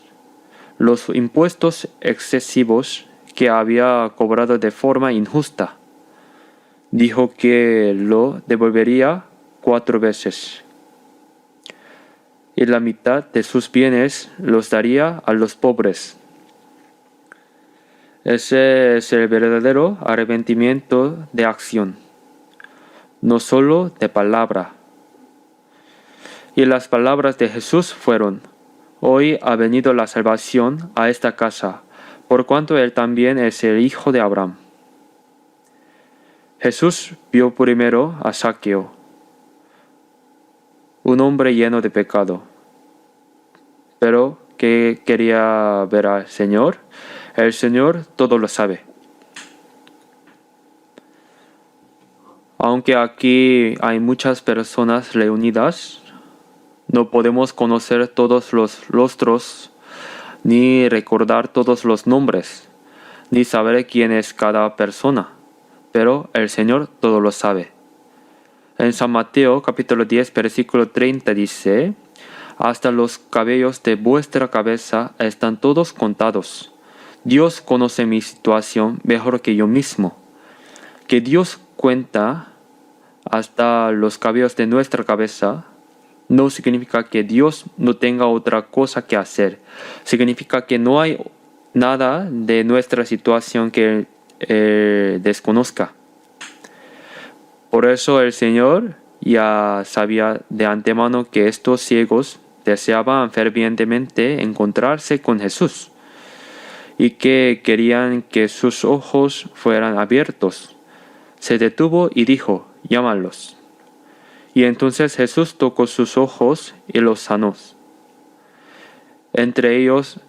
los impuestos excesivos que había cobrado de forma injusta. Dijo que lo devolvería 4 veces. Y la mitad de sus bienes los daría a los pobres. Ese es el verdadero arrepentimiento de acción, no solo de palabra. Y las palabras de Jesús fueron, Hoy ha venido la salvación a esta casa, por cuanto él también es el hijo de Abraham. Jesús vio primero a Zaqueo, un hombre lleno de pecado, pero que quería ver al Señor. El Señor todo lo sabe. Aunque aquí hay muchas personas reunidas, no podemos conocer todos los rostros, ni recordar todos los nombres, ni saber quién es cada persona, pero el Señor todo lo sabe. En San Mateo capítulo 10 versículo 30 dice, Hasta los cabellos de vuestra cabeza están todos contados. Dios conoce mi situación mejor que yo mismo. Que Dios cuenta hasta los cabellos de nuestra cabeza no significa que Dios no tenga otra cosa que hacer. Significa que no hay nada de nuestra situación que Él desconozca. Por eso el Señor ya sabía de antemano que estos ciegos deseaban fervientemente encontrarse con Jesús y que querían que sus ojos fueran abiertos. Se detuvo y dijo, llámalos. Y entonces Jesús tocó sus ojos y los sanó. Entre ellos,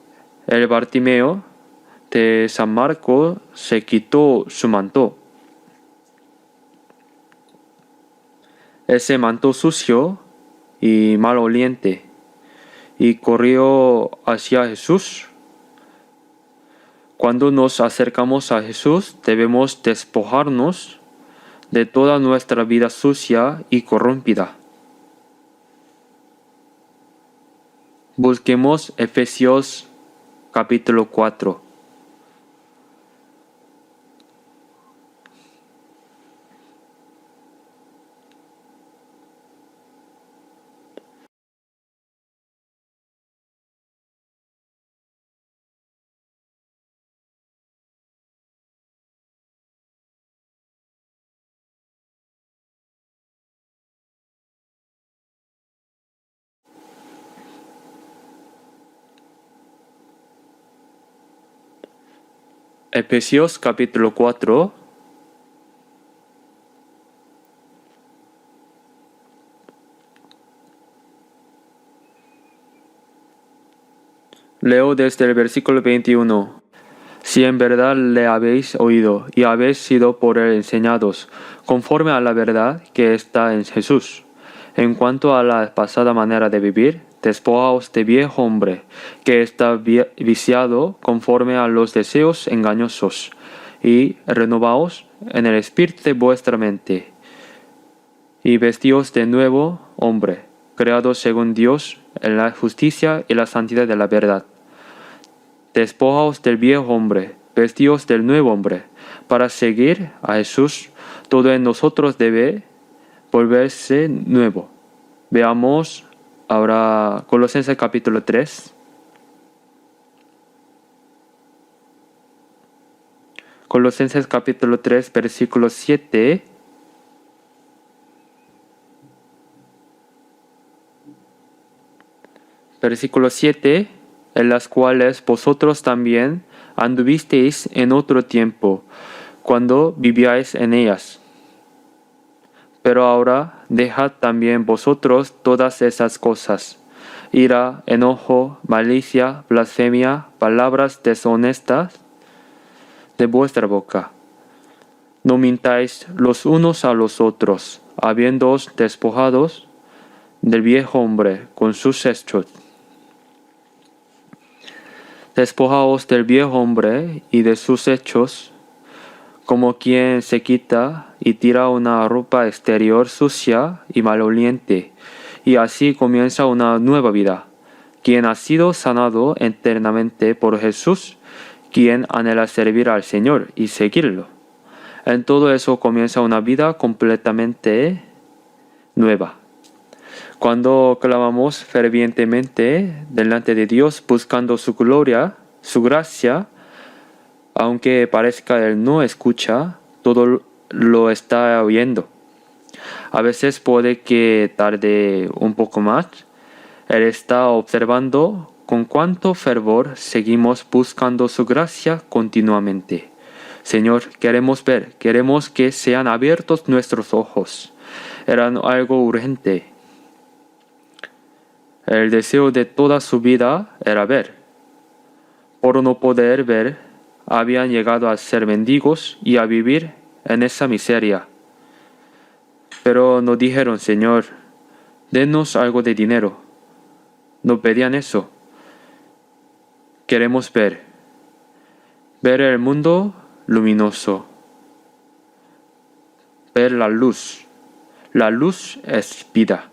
el Bartimeo de San Marcos se quitó su manto. Ese manto sucio y maloliente, y corrió hacia Jesús. Cuando nos acercamos a Jesús, debemos despojarnos de toda nuestra vida sucia y corrompida. Busquemos Efesios capítulo 4. Efesios capítulo 4. Leo desde el versículo 21. Si en verdad le habéis oído y habéis sido por él enseñados, conforme a la verdad que está en Jesús. En cuanto a la pasada manera de vivir, despojaos de viejo hombre, que está viciado conforme a los deseos engañosos, y renovaos en el espíritu de vuestra mente, y vestíos de nuevo hombre, creado según Dios en la justicia y la santidad de la verdad. Despojaos del viejo hombre, vestíos del nuevo hombre. Para seguir a Jesús, todo en nosotros debe volverse nuevo. Veamos ahora Colosenses capítulo 3. Colosenses capítulo 3, versículo 7. Versículo 7. En las cuales vosotros también anduvisteis en otro tiempo, cuando vivíais en ellas. Pero ahora dejad también vosotros todas esas cosas: ira, enojo, malicia, blasfemia, palabras deshonestas de vuestra boca. No mintáis los unos a los otros, habiéndoos despojados del viejo hombre con sus hechos. Despojaos del viejo hombre y de sus hechos, como quien se quita y tira una ropa exterior sucia y maloliente, y así comienza una nueva vida, quien ha sido sanado eternamente por Jesús, quien anhela servir al Señor y seguirlo. En todo eso comienza una vida completamente nueva. Cuando clamamos fervientemente delante de Dios buscando su gloria, su gracia, aunque parezca Él no escucha, todo lo está oyendo. A veces puede que tarde un poco más. Él está observando con cuánto fervor seguimos buscando su gracia continuamente. Señor, queremos ver, queremos que sean abiertos nuestros ojos. Era algo urgente. El deseo de toda su vida era ver. Por no poder ver, habían llegado a ser mendigos y a vivir en esa miseria. Pero no dijeron: Señor, denos algo de dinero. No pedían eso. Queremos ver el mundo luminoso, ver la luz. La luz es vida.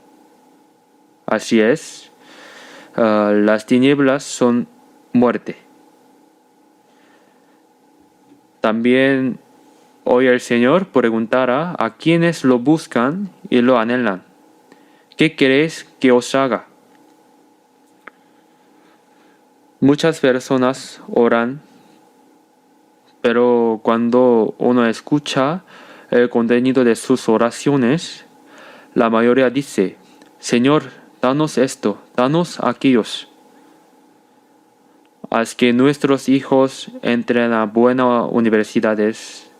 Así es, las tinieblas son muerte. También hoy el Señor preguntará a quienes lo buscan y lo anhelan: ¿qué queréis que os haga? Muchas personas oran, pero cuando uno escucha el contenido de sus oraciones, la mayoría dice: Señor, danos esto, danos aquellos. Haz que nuestros hijos entren a buenas universidades,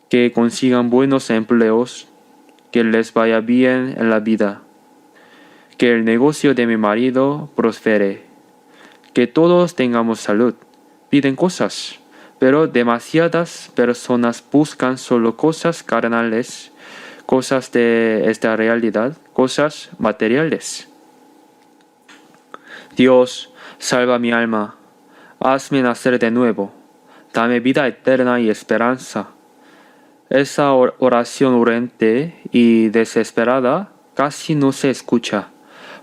que consigan buenos empleos, que les vaya bien en la vida, que el negocio de mi marido prospere, que todos tengamos salud. Piden cosas, pero demasiadas personas buscan solo cosas carnales, cosas de esta realidad, cosas materiales. Dios, salva mi alma, hazme nacer de nuevo, dame vida eterna y esperanza. Esa oración urgente y desesperada casi no se escucha,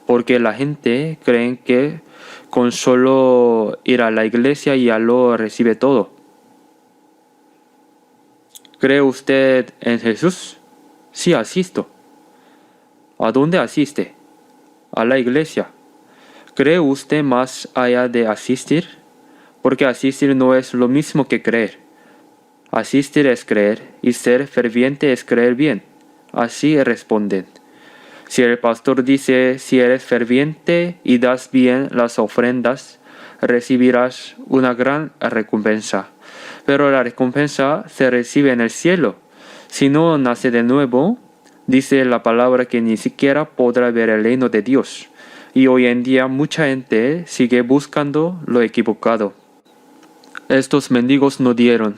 porque la gente cree que con solo ir a la iglesia ya lo recibe todo. ¿Cree usted en Jesús? Sí, asisto. ¿A dónde asiste? A la iglesia. ¿Cree usted más allá de asistir? Porque asistir no es lo mismo que creer. Asistir es creer y ser ferviente es creer bien. Así responden. Si el pastor dice: si eres ferviente y das bien las ofrendas, recibirás una gran recompensa. pero la recompensa se recibe en el cielo. Si no nace de nuevo, dice la palabra que ni siquiera podrá ver el reino de Dios. Y hoy en día mucha gente sigue buscando lo equivocado. Estos mendigos no dieron: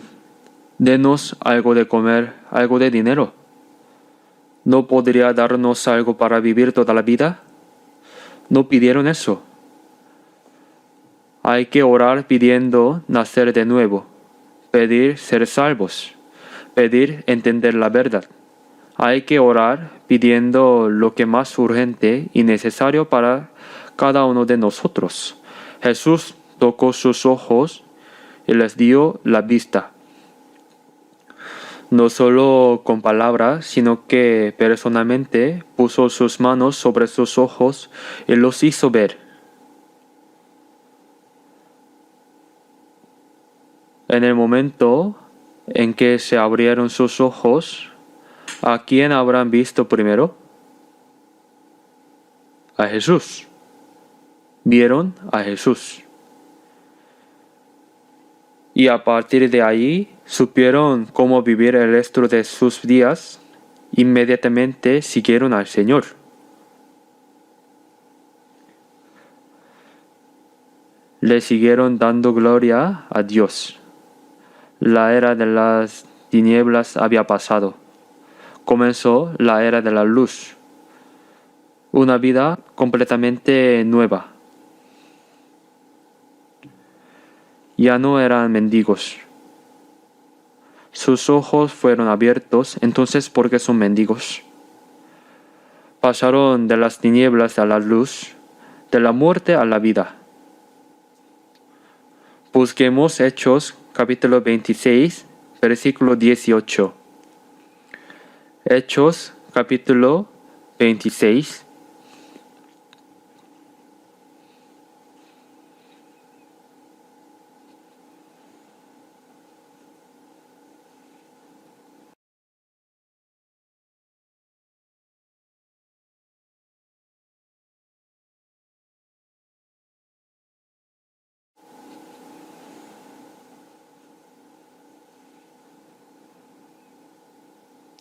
denos algo de comer, algo de dinero. ¿No podría darnos algo para vivir toda la vida? No pidieron eso. Hay que orar pidiendo nacer de nuevo, pedir ser salvos, pedir entender la verdad. Hay que orar pidiendo lo que más urgente y necesario para cada uno de nosotros. Jesús tocó sus ojos y les dio la vista. No solo con palabras, sino que personalmente puso sus manos sobre sus ojos y los hizo ver. En el momento en que se abrieron sus ojos, ¿a quién habrán visto primero? A Jesús. Vieron a Jesús. Y a partir de ahí supieron cómo vivir el resto de sus días. Inmediatamente siguieron al Señor. Le siguieron dando gloria a Dios. La era de las tinieblas había pasado. Comenzó la era de la luz. Una vida completamente nueva. Ya no eran mendigos. Sus ojos fueron abiertos, entonces ¿por qué son mendigos? Pasaron de las tinieblas a la luz, de la muerte a la vida. Busquemos Hechos capítulo 26, versículo 18. Hechos capítulo 26.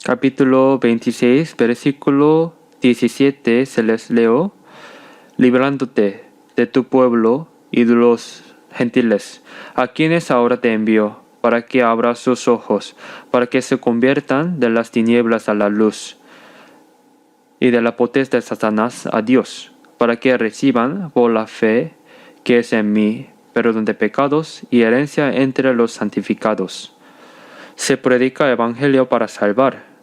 Capítulo 26, versículo 17 se les leo: librándote de tu pueblo y de los gentiles, a quienes ahora te envío, para que abras sus ojos, para que se conviertan de las tinieblas a la luz, y de la potestad de Satanás a Dios, para que reciban por la fe que es en mí perdón de pecados y herencia entre los santificados. Se predica el evangelio para salvar.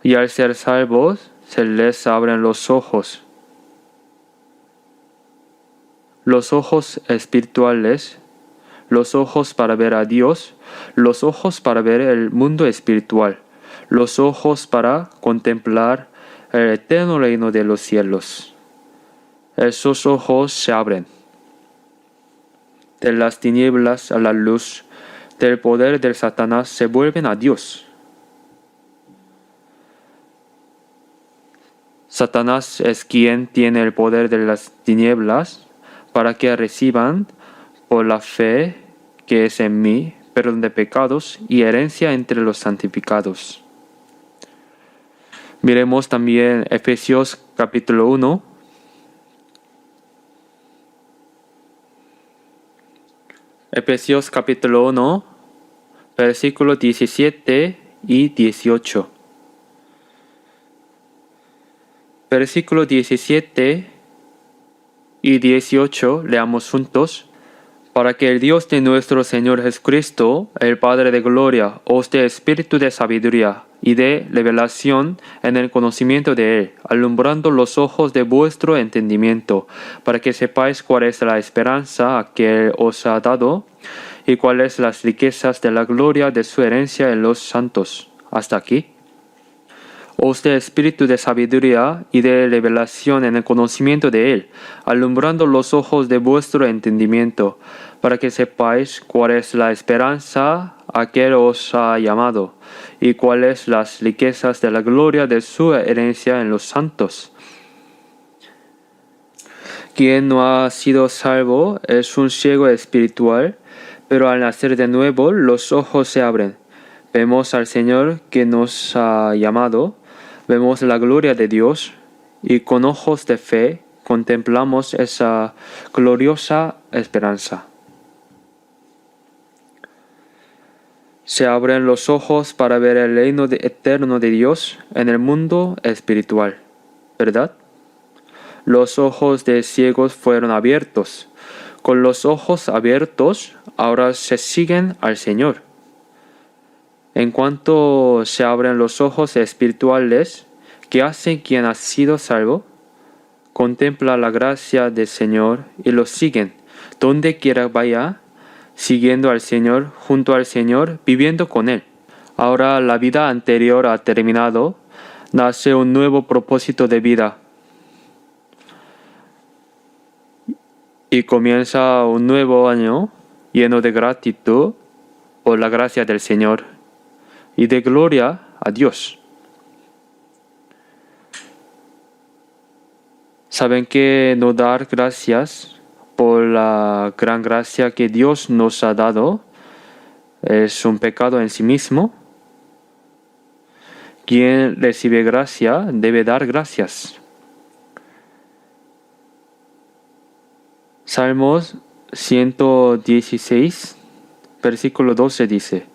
Y al ser salvos, se les abren los ojos espirituales, los ojos para ver a Dios, los ojos para ver el mundo espiritual, los ojos para contemplar el eterno reino de los cielos. Esos ojos se abren. De las tinieblas a la luz, del poder del Satanás se vuelven a Dios. Satanás es quien tiene el poder de las tinieblas para que reciban por la fe que es en mí perdón de pecados y herencia entre los santificados. Miremos también Efesios capítulo 1. Efesios capítulo 1, versículos 17 y 18. Versículos 17 y 18 leamos juntos. Para que el Dios de nuestro Señor Jesucristo, el Padre de gloria, os dé espíritu de sabiduría y de revelación en el conocimiento de Él, alumbrando los ojos de vuestro entendimiento, para que sepáis cuál es la esperanza a que Él os ha dado y cuáles las riquezas de la gloria de su herencia en los santos. Hasta aquí. Os dé espíritu de sabiduría y de revelación en el conocimiento de Él, alumbrando los ojos de vuestro entendimiento, para que sepáis cuál es la esperanza a que Él os ha llamado, y cuáles las riquezas de la gloria de su herencia en los santos. Quien no ha sido salvo es un ciego espiritual, Pero al nacer de nuevo, los ojos se abren. Vemos al Señor que nos ha llamado, vemos la gloria de Dios y con ojos de fe contemplamos esa gloriosa esperanza. Se abren los ojos para ver el reino eterno de Dios en el mundo espiritual, ¿verdad? Los ojos de ciegos fueron abiertos. Con los ojos abiertos, ahora se siguen al Señor. En cuanto se abren los ojos espirituales, ¿qué hace quien ha sido salvo? Contempla la gracia del Señor y lo siguen, donde quiera vaya, siguiendo al Señor, junto al Señor, viviendo con Él. Ahora la vida anterior ha terminado, nace un nuevo propósito de vida. Y comienza un nuevo año lleno de gratitud por la gracia del Señor y de gloria a Dios. Saben que no dar gracias por la gran gracia que Dios nos ha dado es un pecado en sí mismo. Quien recibe gracia debe dar gracias. Salmos 116, versículo 12 dice: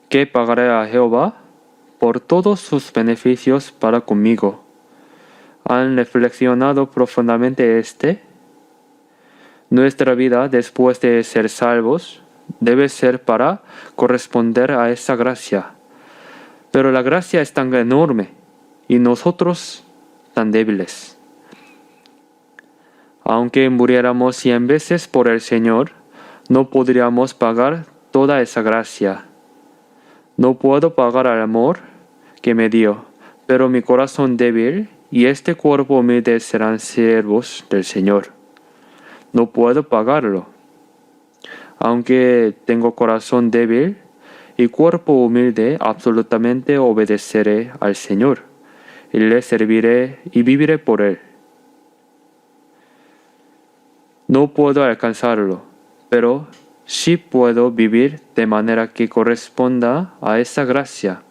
¿Qué pagaré a Jehová por todos sus beneficios para conmigo? ¿Han reflexionado profundamente Nuestra vida después de ser salvos debe ser para corresponder a esa gracia. Pero la gracia es tan enorme y nosotros tan débiles. Aunque muriéramos 100 veces por el Señor, no podríamos pagar toda esa gracia. No puedo pagar el amor que me dio, pero mi corazón débil y este cuerpo humilde serán siervos del Señor. No puedo pagarlo. Aunque tengo corazón débil y cuerpo humilde, absolutamente obedeceré al Señor, y le serviré y viviré por Él. No puedo alcanzarlo, pero sí puedo vivir de manera que corresponda a esa gracia.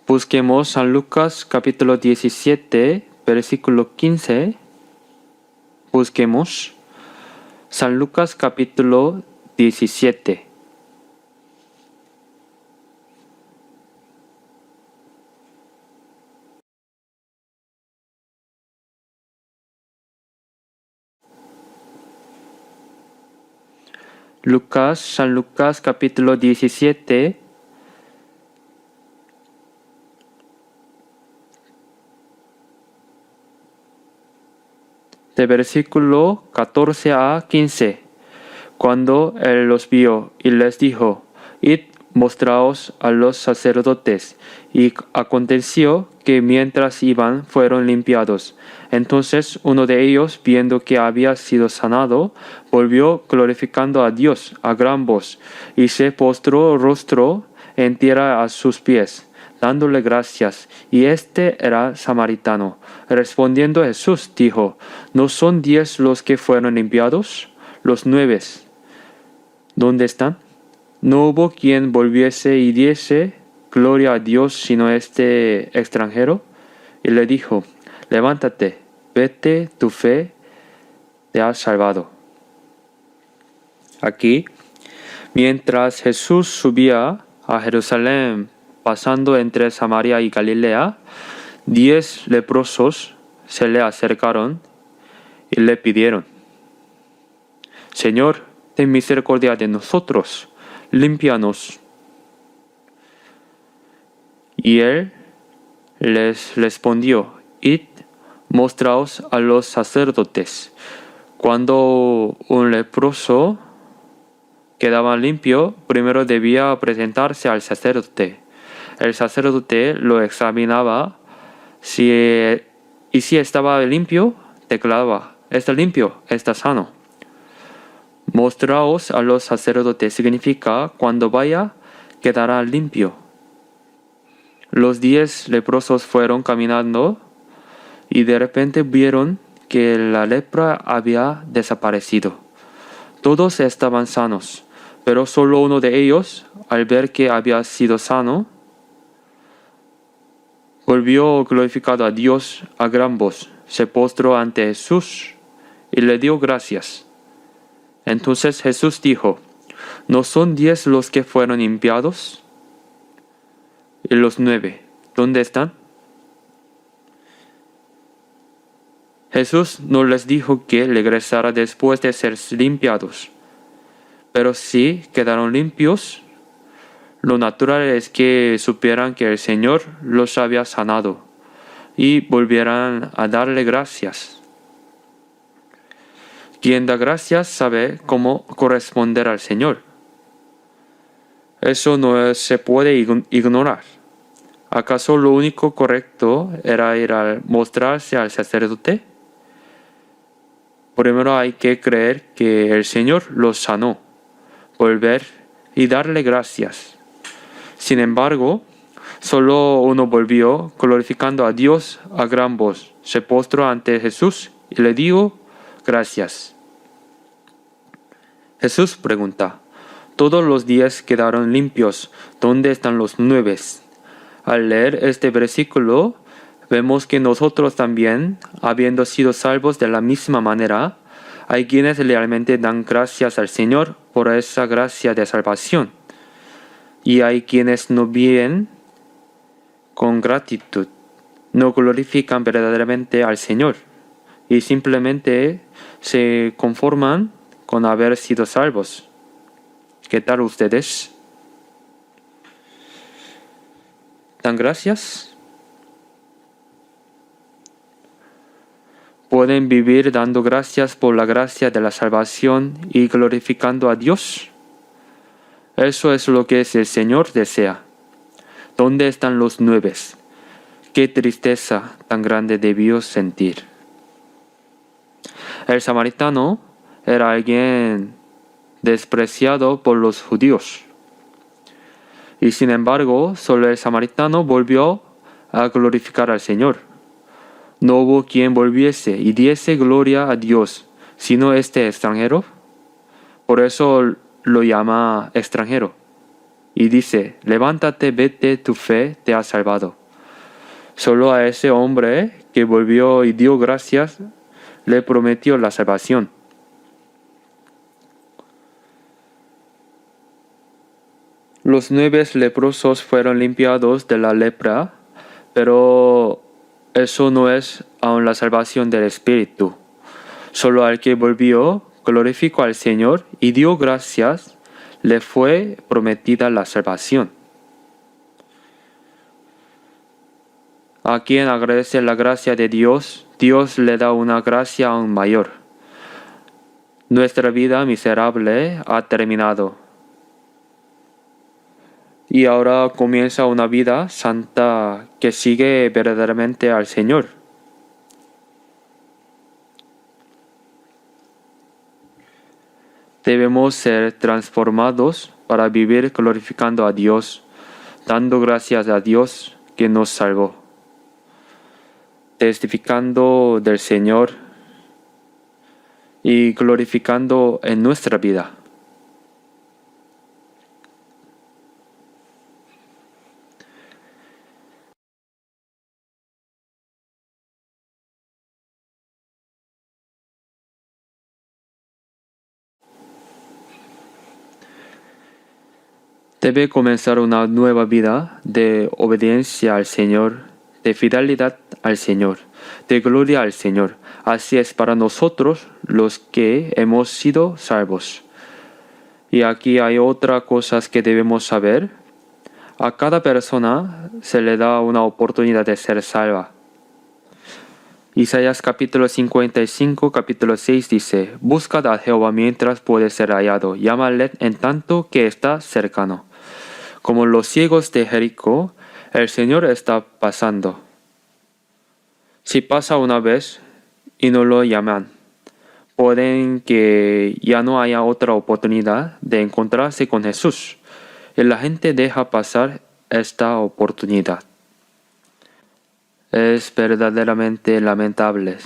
Busquemos San Lucas capítulo 17, versículo 15. Busquemos San Lucas capítulo 17. San Lucas capítulo 17, de versículo 14 a 15. Cuando él los vio y les dijo: Id, mostraos a los sacerdotes. Y aconteció que mientras iban fueron limpiados. Entonces uno de ellos, viendo que había sido sanado, volvió glorificando a Dios a gran voz, y se postró rostro en tierra a sus pies, dándole gracias. Y este era samaritano. Respondiendo Jesús dijo: ¿No son 10 los que fueron limpiados? Los 9, ¿dónde están? No hubo quien volviese y diese gloria a Dios sino este extranjero. Y le dijo: levántate, vete, tu fe te ha salvado. Aquí, mientras Jesús subía a Jerusalén, pasando entre Samaria y Galilea, 10 leprosos se le acercaron y le pidieron: Señor, ten misericordia de nosotros, límpianos. Y él les respondió: Id, mostraos a los sacerdotes. Cuando un leproso quedaba limpio, primero debía presentarse al sacerdote. El sacerdote lo examinaba y si estaba limpio, declaraba: está limpio, está sano. Mostraos a los sacerdotes significa: cuando vaya, quedará limpio. Los 10 leprosos fueron caminando y de repente vieron que la lepra había desaparecido. Todos estaban sanos, pero solo uno de ellos, al ver que había sido sano, volvió glorificado a Dios a gran voz, se postró ante Jesús y le dio gracias. Entonces Jesús dijo: ¿No son 10 los que fueron limpiados? ¿Y los 9, dónde están? Jesús no les dijo que regresara después de ser limpiados, pero si quedaron limpios, lo natural es que supieran que el Señor los había sanado y volvieran a darle gracias. Quien da gracias sabe cómo corresponder al Señor. Eso no se puede ignorar. ¿Acaso lo único correcto era ir a mostrarse al sacerdote? Primero hay que creer que el Señor los sanó, volver y darle gracias. Sin embargo, solo uno volvió glorificando a Dios a gran voz, se postró ante Jesús y le dio gracias. Jesús pregunta: ¿Todos los 10 quedaron limpios? ¿Dónde están los 9? Al leer este versículo, vemos que nosotros también, habiendo sido salvos de la misma manera, hay quienes realmente dan gracias al Señor por esa gracia de salvación. Y hay quienes no viven con gratitud, no glorifican verdaderamente al Señor y simplemente se conforman con haber sido salvos. ¿Qué tal ustedes? ¿Dan gracias? ¿Pueden vivir dando gracias por la gracia de la salvación y glorificando a Dios? Eso es lo que el Señor desea. ¿Dónde están los 9? Qué tristeza tan grande debió sentir. El samaritano era alguien despreciado por los judíos. Y sin embargo, solo el samaritano volvió a glorificar al Señor. No hubo quien volviese y diese gloria a Dios, sino este extranjero. Por eso lo llama extranjero. Y dice: levántate, vete, tu fe te ha salvado. Solo a ese hombre que volvió y dio gracias, le prometió la salvación. Los 9 leprosos fueron limpiados de la lepra, pero eso no es aún la salvación del Espíritu. Solo al que volvió, glorificó al Señor y dio gracias, le fue prometida la salvación. A quien agradece la gracia de Dios, Dios le da una gracia aún mayor. Nuestra vida miserable ha terminado. Y ahora comienza una vida santa que sigue verdaderamente al Señor. Debemos ser transformados para vivir glorificando a Dios, dando gracias a Dios que nos salvó, testificando del Señor y glorificando en nuestra vida. Debe comenzar una nueva vida de obediencia al Señor, de fidelidad al Señor, de gloria al Señor. Así es para nosotros los que hemos sido salvos. Y aquí hay otra cosa que debemos saber. A cada persona se le da una oportunidad de ser salva. Isaías capítulo 55, capítulo 6 dice: Buscad a Jehová mientras puede ser hallado, llámale en tanto que está cercano. Como los ciegos de Jericó, el Señor está pasando. Si pasa una vez y no lo llaman, pueden que ya no haya otra oportunidad de encontrarse con Jesús, y la gente deja pasar esta oportunidad. Es verdaderamente lamentable.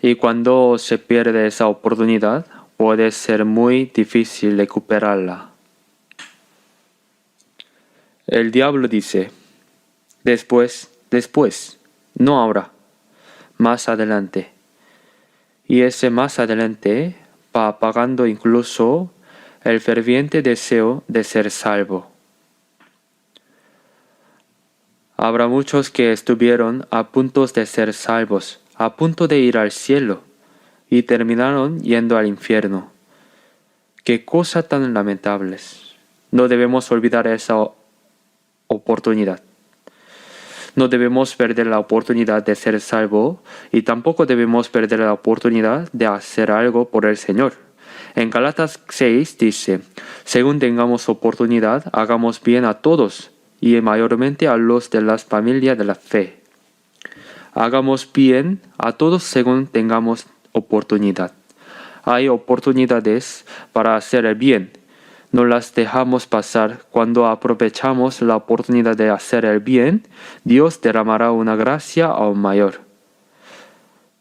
Y cuando se pierde esa oportunidad, puede ser muy difícil recuperarla. El diablo dice, después, no ahora, más adelante. Y ese más adelante va apagando incluso el ferviente deseo de ser salvo. Habrá muchos que estuvieron a punto de ser salvos, a punto de ir al cielo, y terminaron yendo al infierno. ¡Qué cosa tan lamentables! No debemos olvidar esa oportunidad. No debemos perder la oportunidad de ser salvo y tampoco debemos perder la oportunidad de hacer algo por el Señor. En Gálatas 6 dice, según tengamos oportunidad, hagamos bien a todos y mayormente a los de la familia de la fe. Hagamos bien a todos según tengamos oportunidad. Hay oportunidades para hacer el bien. No las dejamos pasar. Cuando aprovechamos la oportunidad de hacer el bien, Dios derramará una gracia aún mayor.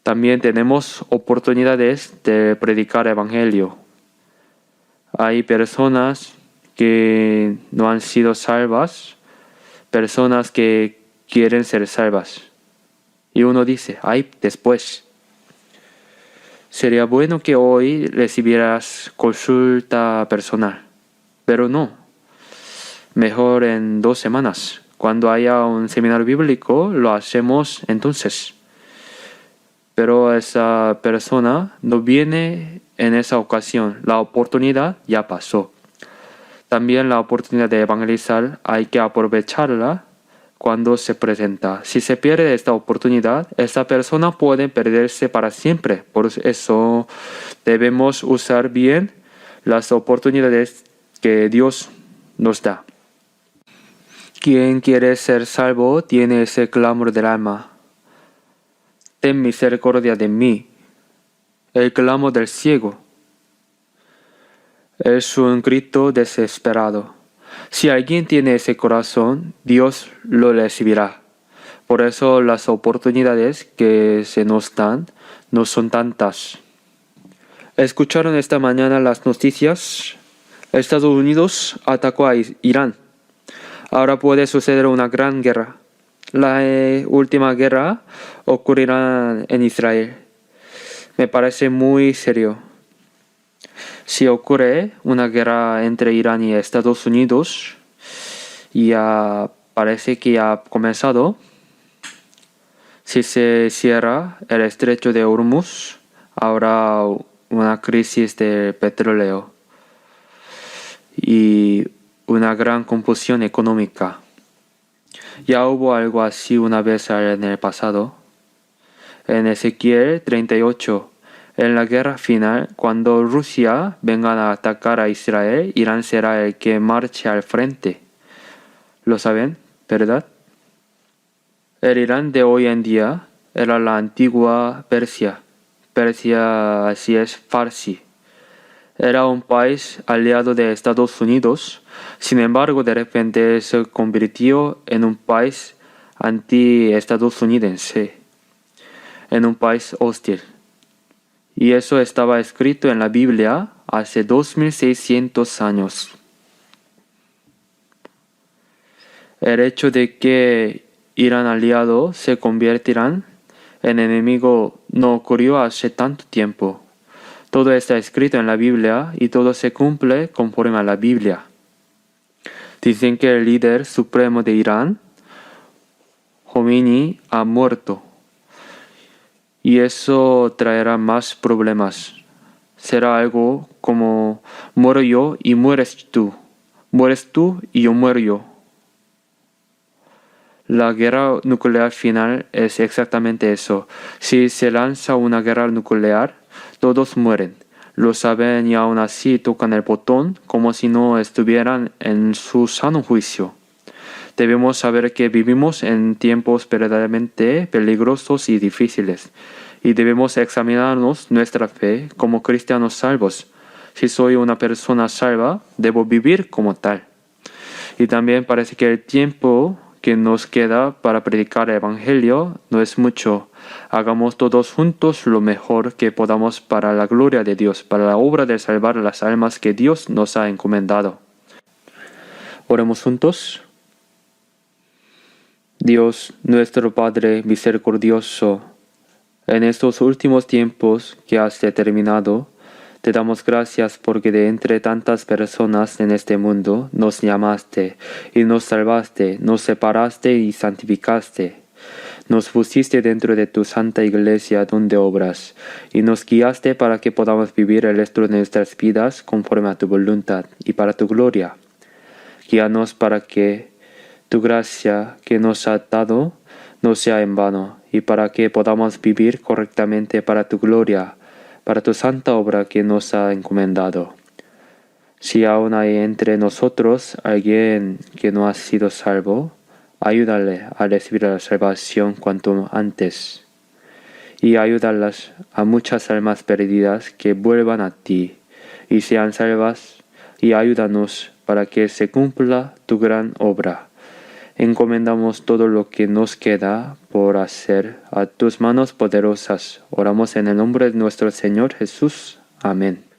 También tenemos oportunidades de predicar el evangelio. Hay personas que no han sido salvas, personas que quieren ser salvas. Y uno dice, ay, después. Sería bueno que hoy recibieras consulta personal, pero no. Mejor en 2 semanas. Cuando haya un seminario bíblico, lo hacemos entonces. Pero esa persona no viene en esa ocasión. La oportunidad ya pasó. También la oportunidad de evangelizar hay que aprovecharla cuando se presenta. Si se pierde esta oportunidad, esta persona puede perderse para siempre. Por eso debemos usar bien las oportunidades que Dios nos da. Quien quiere ser salvo tiene ese clamor del alma. Ten misericordia de mí. El clamor del ciego. Es un grito desesperado. Si alguien tiene ese corazón, Dios lo recibirá. Por eso las oportunidades que se nos dan no son tantas. ¿Escucharon esta mañana las noticias? Estados Unidos atacó a Irán. Ahora puede suceder una gran guerra. La última guerra ocurrirá en Israel. Me parece muy serio. Si ocurre una guerra entre Irán y Estados Unidos, ya parece que ya ha comenzado. Si se cierra el estrecho de Hormuz, habrá una crisis de petróleo y una gran confusión económica. Ya hubo algo así una vez en el pasado. En Ezequiel 38, en la guerra final, cuando Rusia venga a atacar a Israel, Irán será el que marche al frente. ¿Lo saben? ¿Verdad? El Irán de hoy en día era la antigua Persia. Persia así es Farsi. Era un país aliado de Estados Unidos. Sin embargo, de repente se convirtió en un país anti-estadounidense, en un país hostil. Y eso estaba escrito en la Biblia hace 2600 años. El hecho de que Irán aliado se convertirán en enemigo no ocurrió hace tanto tiempo. Todo está escrito en la Biblia y todo se cumple conforme a la Biblia. Dicen que el líder supremo de Irán, Khomeini, ha muerto. Y eso traerá más problemas. Será algo como muero yo y mueres tú. Mueres tú y yo muero yo. La guerra nuclear final es exactamente eso. Si se lanza una guerra nuclear, todos mueren. Lo saben y aún así tocan el botón como si no estuvieran en su sano juicio. Debemos saber que vivimos en tiempos verdaderamente peligrosos y difíciles, y debemos examinarnos nuestra fe como cristianos salvos. Si soy una persona salva, debo vivir como tal. Y también parece que el tiempo que nos queda para predicar el Evangelio no es mucho. Hagamos todos juntos lo mejor que podamos para la gloria de Dios, para la obra de salvar las almas que Dios nos ha encomendado. Oremos juntos. Dios, nuestro Padre misericordioso, en estos últimos tiempos que has determinado, te damos gracias porque de entre tantas personas en este mundo nos llamaste y nos salvaste, nos separaste y santificaste. Nos pusiste dentro de tu santa iglesia donde obras y nos guiaste para que podamos vivir el resto de nuestras vidas conforme a tu voluntad y para tu gloria. Guíanos para que tu gracia que nos ha dado no sea en vano y para que podamos vivir correctamente para tu gloria, para tu santa obra que nos ha encomendado. Si aún hay entre nosotros alguien que no ha sido salvo, ayúdale a recibir la salvación cuanto antes y ayúdalas a muchas almas perdidas que vuelvan a ti y sean salvas y ayúdanos para que se cumpla tu gran obra. Encomendamos todo lo que nos queda por hacer a tus manos poderosas. Oramos en el nombre de nuestro Señor Jesús. Amén.